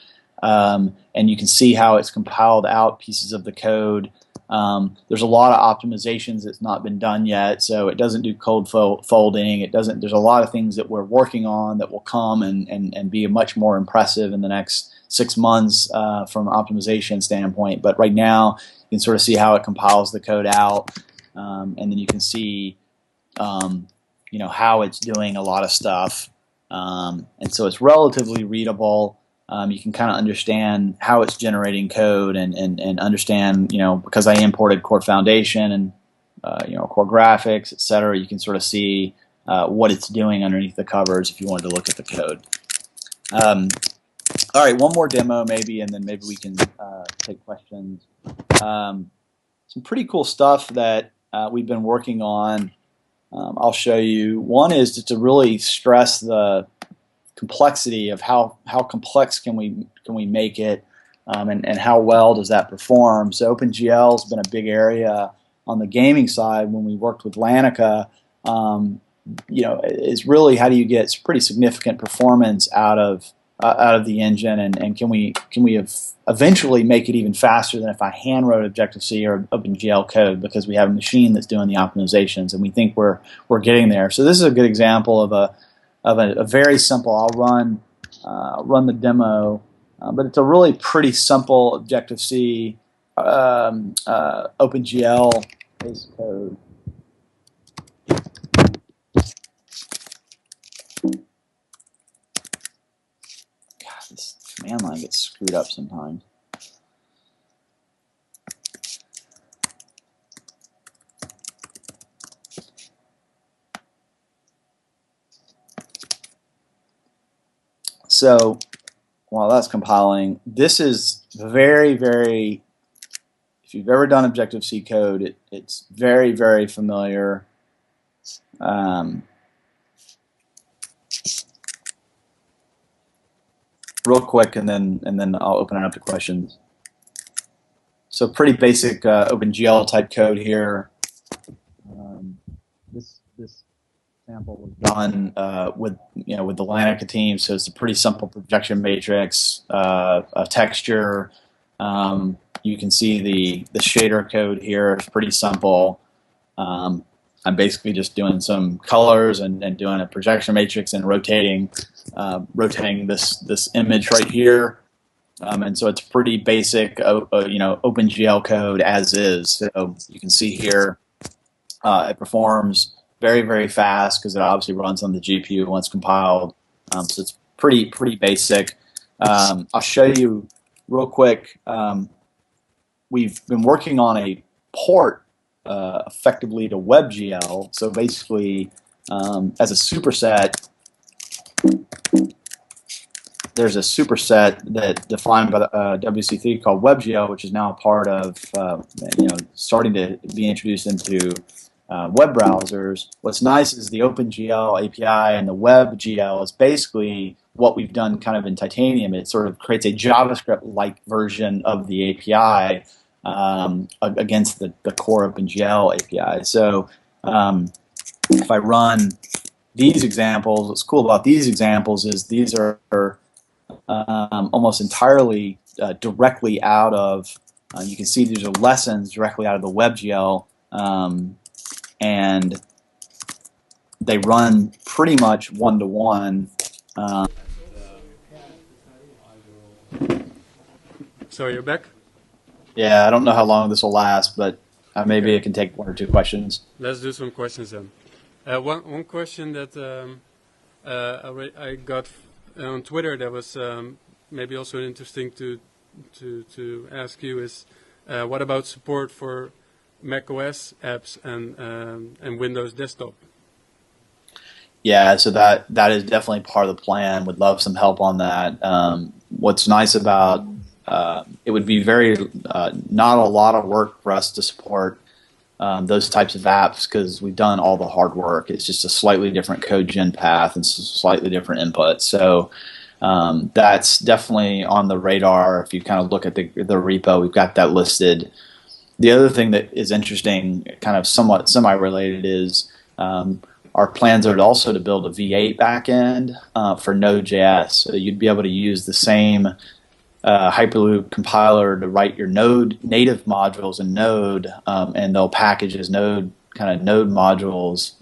Speaker 2: and you can see how it's compiled out pieces of the code. There's a lot of optimizations that's not been done yet, so it doesn't do code folding. It doesn't. There's a lot of things that we're working on that will come and be much more impressive in the next 6 months from an optimization standpoint. But right now, you can sort of see how it compiles the code out, and then you can see how it's doing a lot of stuff, and so it's relatively readable. You can kind of understand how it's generating code and understand, because I imported Core Foundation and Core Graphics, etc. You can sort of see what it's doing underneath the covers if you wanted to look at the code. All right, one more demo maybe, and then maybe we can take questions. Some pretty cool stuff that we've been working on. I'll show you. One is just to really stress the complexity of how complex can we make it, and how well does that perform. So OpenGL has been a big area on the gaming side when we worked with Lanica. Is really how do you get pretty significant performance out of out of the engine, and can we eventually make it even faster than if I hand wrote Objective-C or OpenGL code, because we have a machine that's doing the optimizations, and we think we're getting there. So this is a good example of a very simple. I'll run the demo, but it's a really pretty simple Objective-C OpenGL base code. This command line gets screwed up sometimes. So while that's compiling, this is very, very, if you've ever done Objective-C code, it's very, very familiar. Real quick, and then I'll open it up to questions. So pretty basic OpenGL type code here. This sample was done with the Lanica team, so it's a pretty simple projection matrix, a texture. You can see the shader code here is pretty simple. I'm basically just doing some colors and doing a projection matrix and rotating this image right here, and so it's pretty basic, OpenGL code as is. So you can see here it performs very, very fast because it obviously runs on the GPU once compiled. So it's pretty basic. I'll show you real quick. We've been working on a port effectively to Webgl. So basically, as a superset, there's a superset that defined by the WC3 called Webgl, which is now a part of starting to be introduced into web browsers. What's nice is the OpenGL API and the WebGL is basically what we've done kind of in Titanium. It sort of creates a JavaScript-like version of the API against the core OpenGL API. So if I run these examples, what's cool about these examples is these are almost entirely directly out of, you can see these are lessons directly out of the WebGL, and they run pretty much one-to-one.
Speaker 1: So you're back?
Speaker 2: Yeah, I don't know how long this will last, but maybe I can take one or two questions.
Speaker 1: Let's do some questions then. One question that I got on Twitter that was maybe also interesting to ask you is what about support for macOS apps and Windows desktop?
Speaker 2: Yeah, so that is definitely part of the plan. Would love some help on that. What's nice about it would be very not a lot of work for us to support those types of apps because we've done all the hard work. It's just a slightly different code gen path and slightly different input. So that's definitely on the radar. If you kind of look at the repo, we've got that listed. The other thing that is interesting, kind of somewhat semi-related, is our plans are also to build a V8 backend for Node.js. So you'd be able to use the same Hyperloop compiler to write your Node native modules in Node, and they'll package as Node modules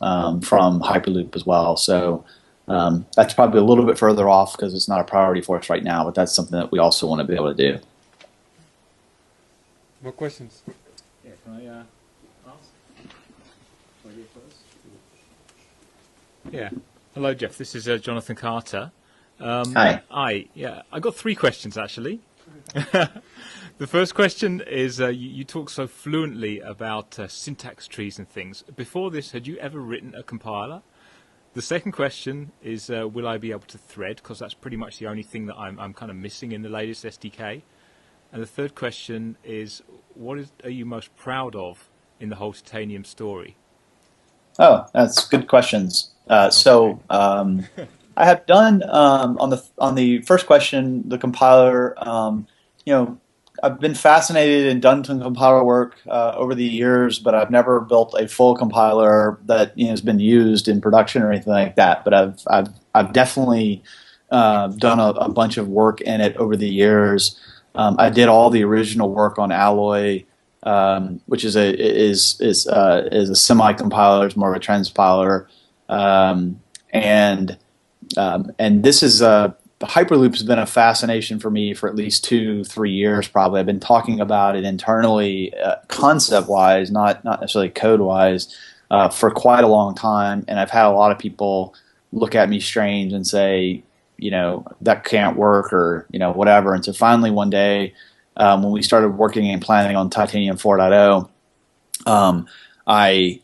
Speaker 2: from Hyperloop as well. So that's probably a little bit further off because it's not a priority for us right now, but that's something that we also want to be able to do.
Speaker 1: More questions?
Speaker 3: Yeah, can I ask? Shall I go first? Yeah. Hello, Jeff. This is Jonathan Carter.
Speaker 2: Hi.
Speaker 3: Yeah, I got three questions actually. The first question is you talk so fluently about syntax trees and things. Before this, had you ever written a compiler? The second question is, will I be able to thread? Because that's pretty much the only thing that I'm kind of missing in the latest SDK. And the third question is, are you most proud of in the whole Titanium story? Oh,
Speaker 2: that's good questions. So I have done on the first question, the compiler. I've been fascinated and done some compiler work over the years, but I've never built a full compiler that has been used in production or anything like that. But I've definitely done a bunch of work in it over the years. I did all the original work on Alloy, which is a semi-compiler, it's more of a transpiler, and this is the Hyperloop has been a fascination for me for at least 2-3 years probably. I've been talking about it internally, concept-wise, not necessarily code-wise, for quite a long time, and I've had a lot of people look at me strange and say, that can't work, or whatever. And so finally one day, when we started working and planning on Titanium 4.0, I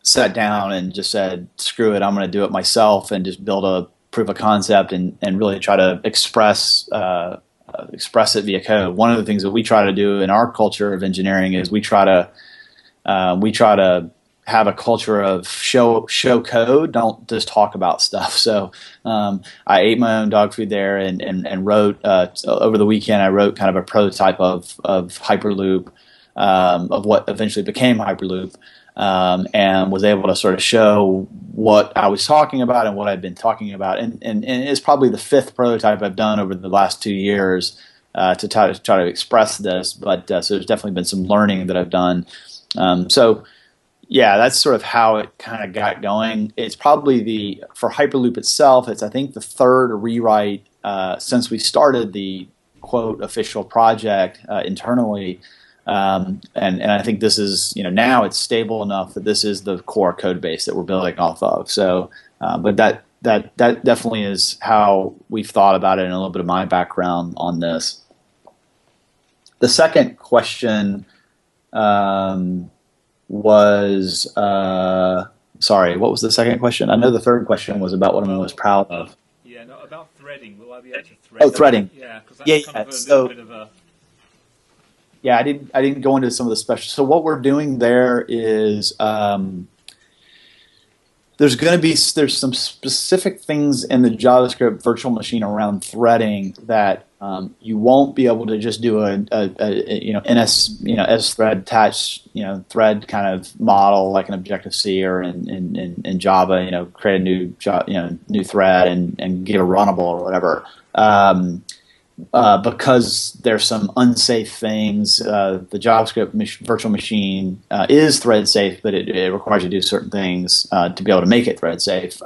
Speaker 2: sat down and just said, screw it, I'm going to do it myself and just build a proof of concept and really try to express it via code. One of the things that we try to do in our culture of engineering is we try to have a culture of show code, don't just talk about stuff. So I ate my own dog food there and wrote over the weekend. I wrote kind of a prototype of Hyperloop, of what eventually became Hyperloop, and was able to sort of show what I was talking about and what I'd been talking about. And it's probably the 5th prototype I've done over the last 2 years to try to express this. But so there's definitely been some learning that I've done. Yeah, that's sort of how it kind of got going. It's probably for Hyperloop itself, it's I think the 3rd rewrite since we started the quote official project internally, and I think this is now it's stable enough that this is the core code base that we're building off of. So, but that definitely is how we've thought about it, and a little bit of my background on this. The second question. Was sorry, what was the second question? I know the third question was about what I'm most proud of.
Speaker 3: Yeah, no, about threading. Will I be able to thread?
Speaker 2: Oh, threading.
Speaker 3: Yeah, because that's kind of a little bit of a...
Speaker 2: Yeah, I didn't go into some of the special. So what we're doing there is there's some specific things in the JavaScript virtual machine around threading that you won't be able to just do a S thread attached thread kind of model like an Objective C or in Java, create a new thread and get a runnable or whatever. Because there's some unsafe things. The JavaScript virtual machine is thread safe, but it requires you to do certain things to be able to make it thread safe.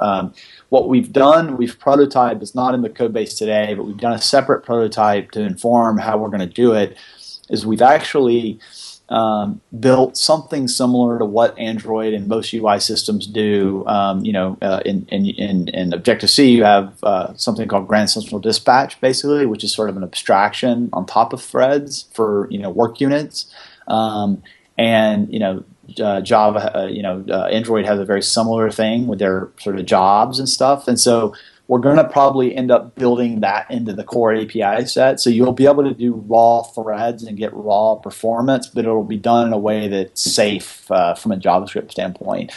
Speaker 2: What we've done, we've prototyped, it's not in the code base today, but we've done a separate prototype to inform how we're going to do it, is we've actually built something similar to what Android and most UI systems do. In Objective-C, you have something called Grand Central Dispatch, basically, which is sort of an abstraction on top of threads for work units. Java, Android has a very similar thing with their sort of jobs and stuff, and so we're going to probably end up building that into the core API set. So you'll be able to do raw threads and get raw performance, but it'll be done in a way that's safe from a JavaScript standpoint.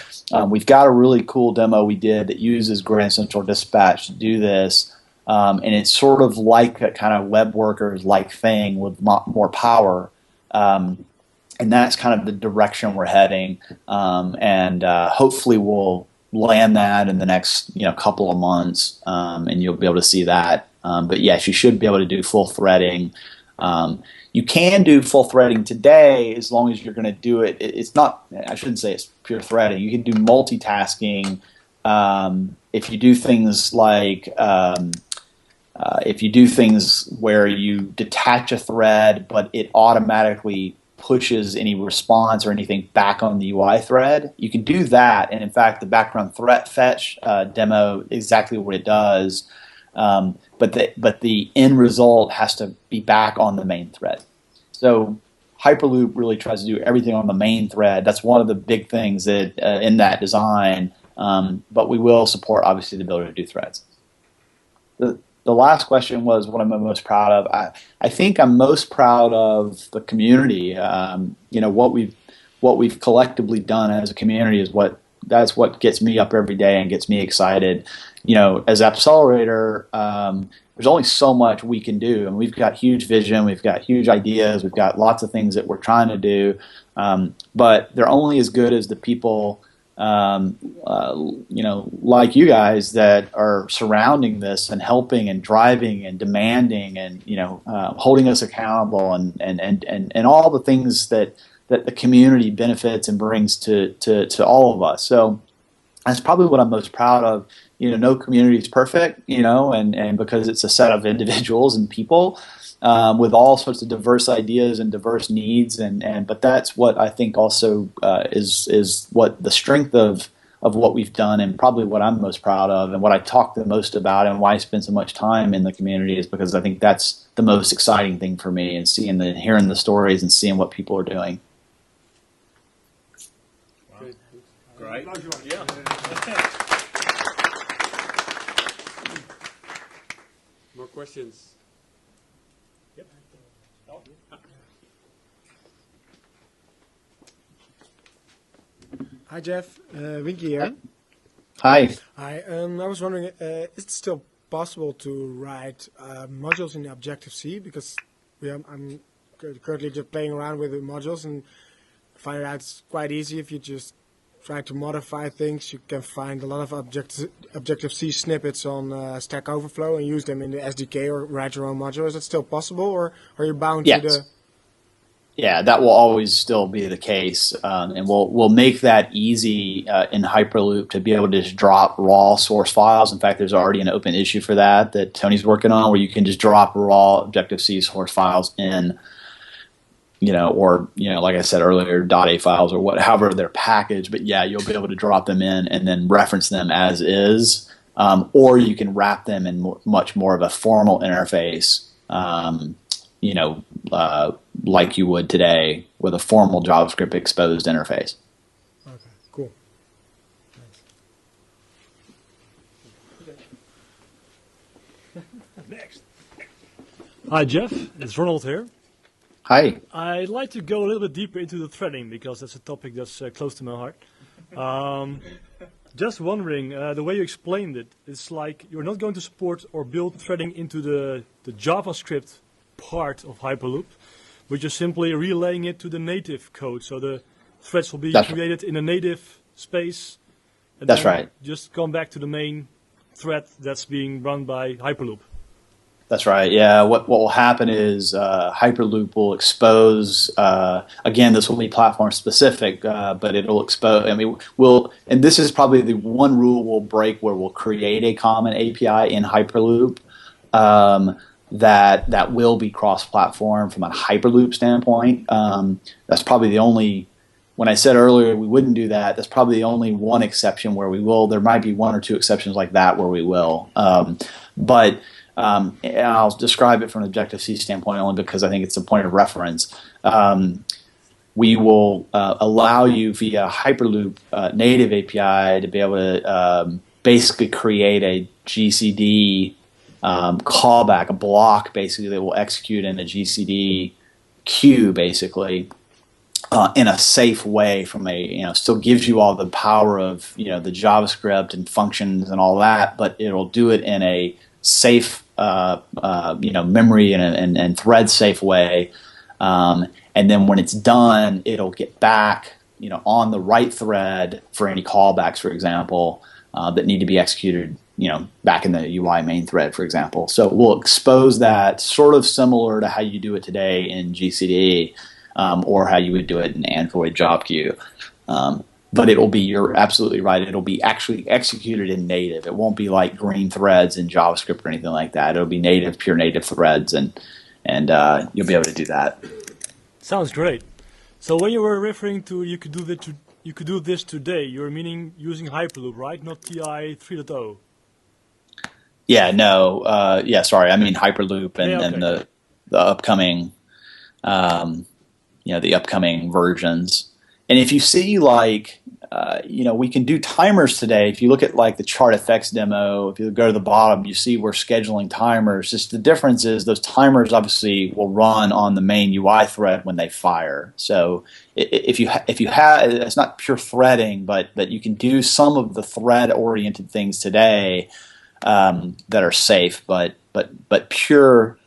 Speaker 2: We've got a really cool demo we did that uses Grand Central Dispatch to do this, and it's sort of like a kind of web workers-like thing with more power. And that's kind of the direction we're heading, and hopefully we'll land that in the next couple of months, and you'll be able to see that. But yes, you should be able to do full threading. You can do full threading today as long as you're going to do it. It's not. I shouldn't say it's pure threading. You can do multitasking if you do things like if you do things where you detach a thread, but it automatically pushes any response or anything back on the UI thread. You can do that, and in fact, the background thread fetch demo exactly what it does. But the end result has to be back on the main thread. So Hyperloop really tries to do everything on the main thread. That's one of the big things that in that design. But we will support obviously the ability to do threads. The last question was what I'm most proud of. I think I'm most proud of the community. What we've collectively done as a community is that's what gets me up every day and gets me excited. As Appcelerator, there's only so much we can do, and we've got huge vision, we've got huge ideas, we've got lots of things that we're trying to do, but they're only as good as the people like you guys that are surrounding this and helping and driving and demanding and holding us accountable and all the things that the community benefits and brings to all of us. So that's probably what I'm most proud of. No community is perfect, and because it's a set of individuals and people with all sorts of diverse ideas and diverse needs, but that's what I think also is what the strength of what we've done, and probably what I'm most proud of, and what I talk the most about, and why I spend so much time in the community is because I think that's the most exciting thing for me, and hearing the stories and seeing what people are doing.
Speaker 3: Wow. Great. Yeah.
Speaker 1: More questions?
Speaker 3: Yep.
Speaker 4: Hi Jeff, Winky here.
Speaker 2: Hi.
Speaker 4: Hi, I was wondering, is it still possible to write modules in Objective-C? Because I'm currently just playing around with the modules and find out it's quite easy if you just try to modify things. You can find a lot of Objective-C snippets on Stack Overflow and use them in the SDK or write your own module. Is it still possible, or are you bound to the...
Speaker 2: Yeah, that will always still be the case, and we'll make that easy in Hyperloop to be able to just drop raw source files. In fact, there's already an open issue for that Tony's working on, where you can just drop raw Objective-C source files in, or like I said earlier, .a files or however they're packaged. But yeah, you'll be able to drop them in and then reference them as is, or you can wrap them in much more of a formal interface. Like you would today with a formal JavaScript exposed interface.
Speaker 4: Okay, cool.
Speaker 5: Thanks. Next. Hi Jeff, it's Ronald here.
Speaker 2: Hi.
Speaker 5: I'd like to go a little bit deeper into the threading because that's a topic that's close to my heart. Just wondering, the way you explained it, it's like you're not going to support or build threading into the JavaScript part of Hyperloop, but you're simply relaying it to the native code. So the threads will be created in a native space. And
Speaker 2: that's
Speaker 5: then
Speaker 2: right.
Speaker 5: Just come back to the main thread that's being run by Hyperloop.
Speaker 2: That's right. Yeah. What will happen is Hyperloop will expose. Again, this will be platform specific, but it'll expose. And this is probably the one rule we'll break, where we'll create a common API in Hyperloop. That will be cross-platform from a Hyperloop standpoint. That's probably the only, when I said earlier we wouldn't do that, that's probably the only one exception where we will. There might be one or two exceptions like that where we will. But I'll describe it from an Objective-C standpoint only because I think it's a point of reference. We will allow you via Hyperloop native API to be able to basically create a GCD callback, a block basically that will execute in a GCD queue basically in a safe way, from still gives you all the power of the JavaScript and functions and all that, but it'll do it in a safe memory and thread safe way, and then when it's done, it'll get back on the right thread for any callbacks, for example, that need to be executed back in the UI main thread, for example. So we'll expose that sort of similar to how you do it today in GCD, or how you would do it in Android Job Queue. But it'll be, you're absolutely right, it'll be actually executed in native. It won't be like green threads in JavaScript or anything like that. It'll be native, pure native threads, and you'll be able to do that.
Speaker 5: Sounds great. So when you were referring to you could do this today, you're meaning using Hyperloop, right? Not TI 3.0.
Speaker 2: Yeah, no, sorry, I mean Hyperloop and the upcoming, the upcoming versions. And if you see we can do timers today. If you look at the chart effects demo, if you go to the bottom, you see we're scheduling timers. Just the difference is those timers obviously will run on the main UI thread when they fire. So if you have, it's not pure threading, but you can do some of the thread oriented things today that are safe, but pure,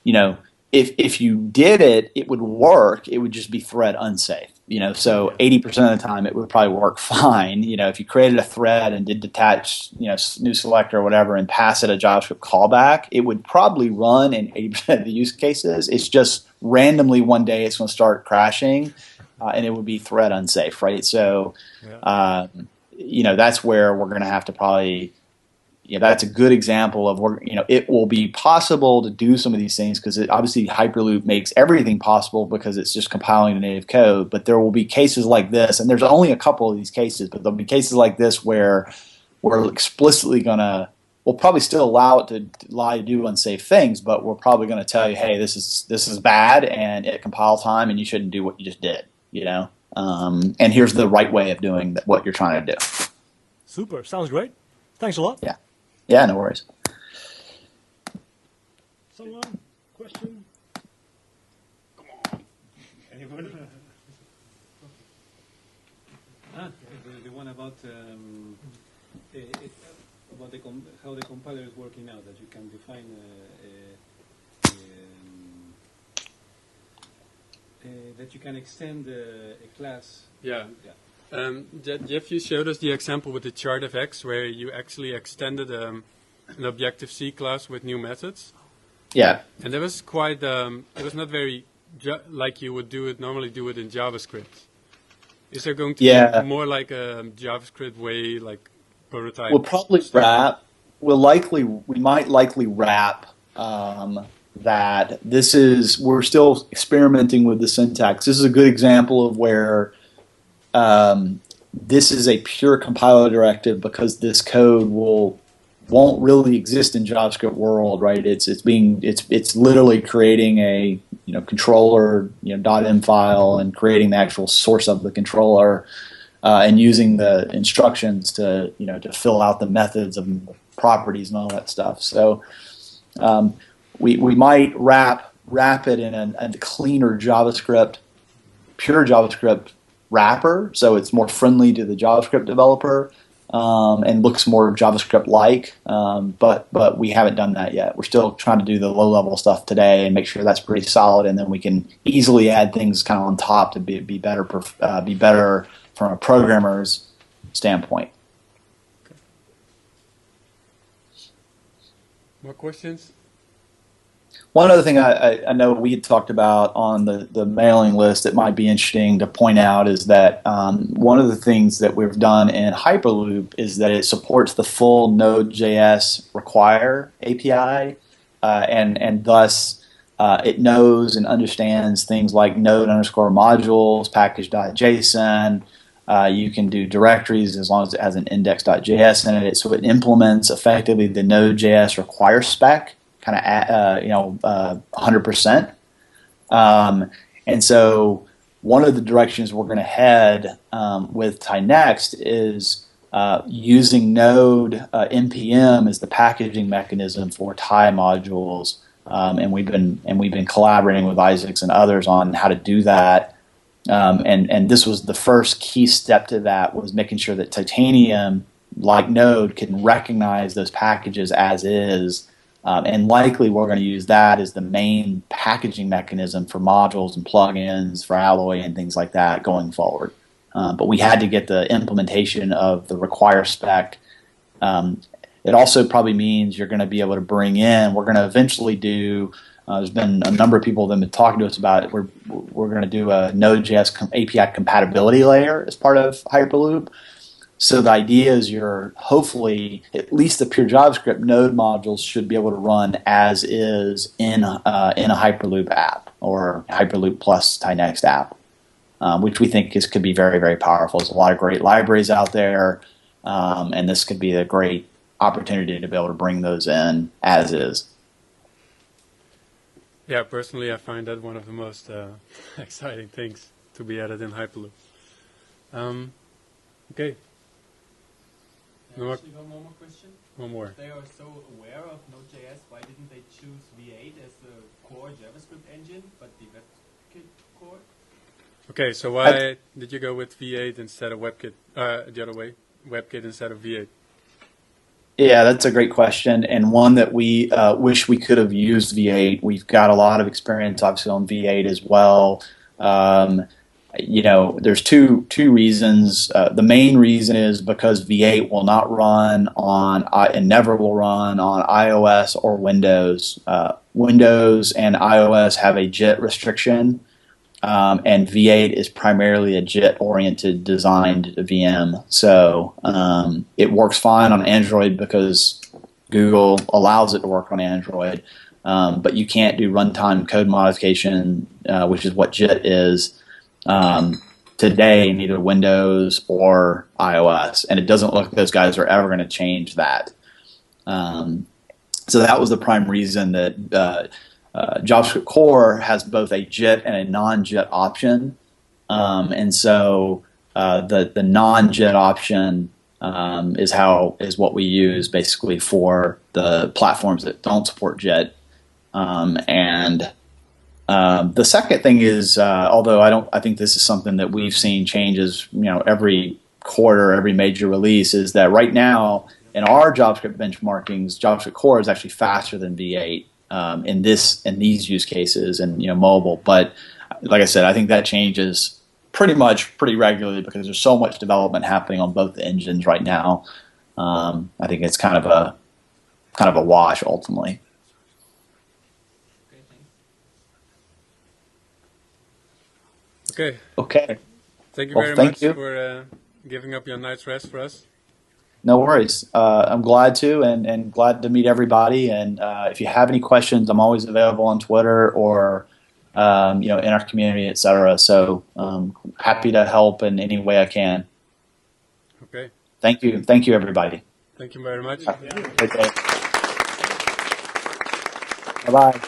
Speaker 2: if you did it, it would work. It would just be thread unsafe. So 80% of the time it would probably work fine. If you created a thread and did detach, new selector or whatever and pass it a JavaScript callback, it would probably run in 80% of the use cases. It's just randomly one day it's going to start crashing, and it would be thread unsafe, right? So, that's where we're going to have to probably. That's a good example of where it will be possible to do some of these things because obviously Hyperloop makes everything possible because it's just compiling the native code. But there will be cases like this, and there's only a couple of these cases, but there'll be cases like this where we're explicitly we'll probably still allow it to lie to do unsafe things, but we're probably going to tell you, hey, this is bad, and at compile time, and you shouldn't do what you just did. And here's the right way of doing what you're trying to do.
Speaker 5: Super, sounds great. Thanks a lot.
Speaker 2: Yeah, no worries.
Speaker 5: Someone? Question?
Speaker 6: Come on. Anybody?
Speaker 1: The one about how the compiler is working out, that you can define that you can extend a class. Yeah. Jeff, you showed us the example with the chart of X, where you actually extended an Objective-C class with new methods.
Speaker 2: Yeah.
Speaker 1: And that was quite, it was not very like you would normally do it in JavaScript. Is there going to be more like a JavaScript way, like prototype?
Speaker 2: We'll probably wrap. We might likely wrap that we're still experimenting with the syntax. This is a good example of where this is a pure compiler directive because this code won't really exist in JavaScript world, right? It's literally creating a controller .m file and creating the actual source of the controller and using the instructions to fill out the methods and properties and all that stuff. So we might wrap it in a cleaner JavaScript, pure JavaScript wrapper, so it's more friendly to the JavaScript developer and looks more JavaScript-like, but we haven't done that yet. We're still trying to do the low-level stuff today and make sure that's pretty solid, and then we can easily add things kind of on top to be better from a programmer's standpoint.
Speaker 1: Okay. More questions?
Speaker 2: One other thing I know we had talked about on the mailing list that might be interesting to point out is that one of the things that we've done in Hyperloop is that it supports the full Node.js require API, and thus it knows and understands things like node_modules, package.json. You can do directories as long as it has an index.js in it. So it implements effectively the Node.js require spec, kind of 100%. And so one of the directions we're going to head with TyNext is using Node npm as the packaging mechanism for Ty modules, and we've been collaborating with Isaacs and others on how to do that. And this was the first key step to that, was making sure that Titanium, like Node, can recognize those packages as is. And likely we're going to use that as the main packaging mechanism for modules and plugins for Alloy and things like that going forward. But we had to get the implementation of the require spec. It also probably means you're going to be able to bring in, we're going to eventually do, there's been a number of people that have been talking to us about it. We're going to do a Node.js API compatibility layer as part of Hyperloop. So the idea is hopefully, at least the pure JavaScript Node modules should be able to run as is in a Hyperloop app or Hyperloop plus TyNext app, which we think could be very, very powerful. There's a lot of great libraries out there, and this could be a great opportunity to be able to bring those in as is.
Speaker 1: Yeah, personally, I find that one of the most exciting things to be added in Hyperloop. Okay.
Speaker 7: Actually, one more question.
Speaker 1: One more.
Speaker 7: If they are so aware of Node.js, why didn't they choose V8 as the core JavaScript engine, but the Webkit core?
Speaker 1: Okay, so why did you go with V8 instead of Webkit? The other way, Webkit instead of V8?
Speaker 2: Yeah, that's a great question, and one that we wish we could have used V8. We've got a lot of experience, obviously, on V8 as well. there's two reasons. The main reason is because V8 will not run on and never will run on iOS or Windows. Windows and iOS have a JIT restriction, and V8 is primarily a JIT-oriented designed VM. So it works fine on Android because Google allows it to work on Android, but you can't do runtime code modification, which is what JIT is. Today in either Windows or iOS, and it doesn't look like those guys are ever going to change that. So that was the prime reason that JavaScript Core has both a JIT and a non-JIT option, and so the non-JIT option is what we use basically for the platforms that don't support JIT, and the second thing is, although I think this is something that we've seen changes, every quarter, every major release, is that right now in our JavaScript benchmarkings, JavaScript Core is actually faster than V8 in these use cases and mobile. But like I said, I think that changes pretty regularly because there's so much development happening on both engines right now. I think it's kind of a wash ultimately. Okay.
Speaker 1: Thank you
Speaker 2: Well,
Speaker 1: very
Speaker 2: thank
Speaker 1: much
Speaker 2: you.
Speaker 1: for giving up your night's rest for us.
Speaker 2: No worries. I'm glad to, and glad to meet everybody. And if you have any questions, I'm always available on Twitter or in our community, etc. So happy to help in any way I can.
Speaker 1: Okay.
Speaker 2: Thank you, everybody.
Speaker 1: Thank you very much.
Speaker 2: Okay. Bye bye.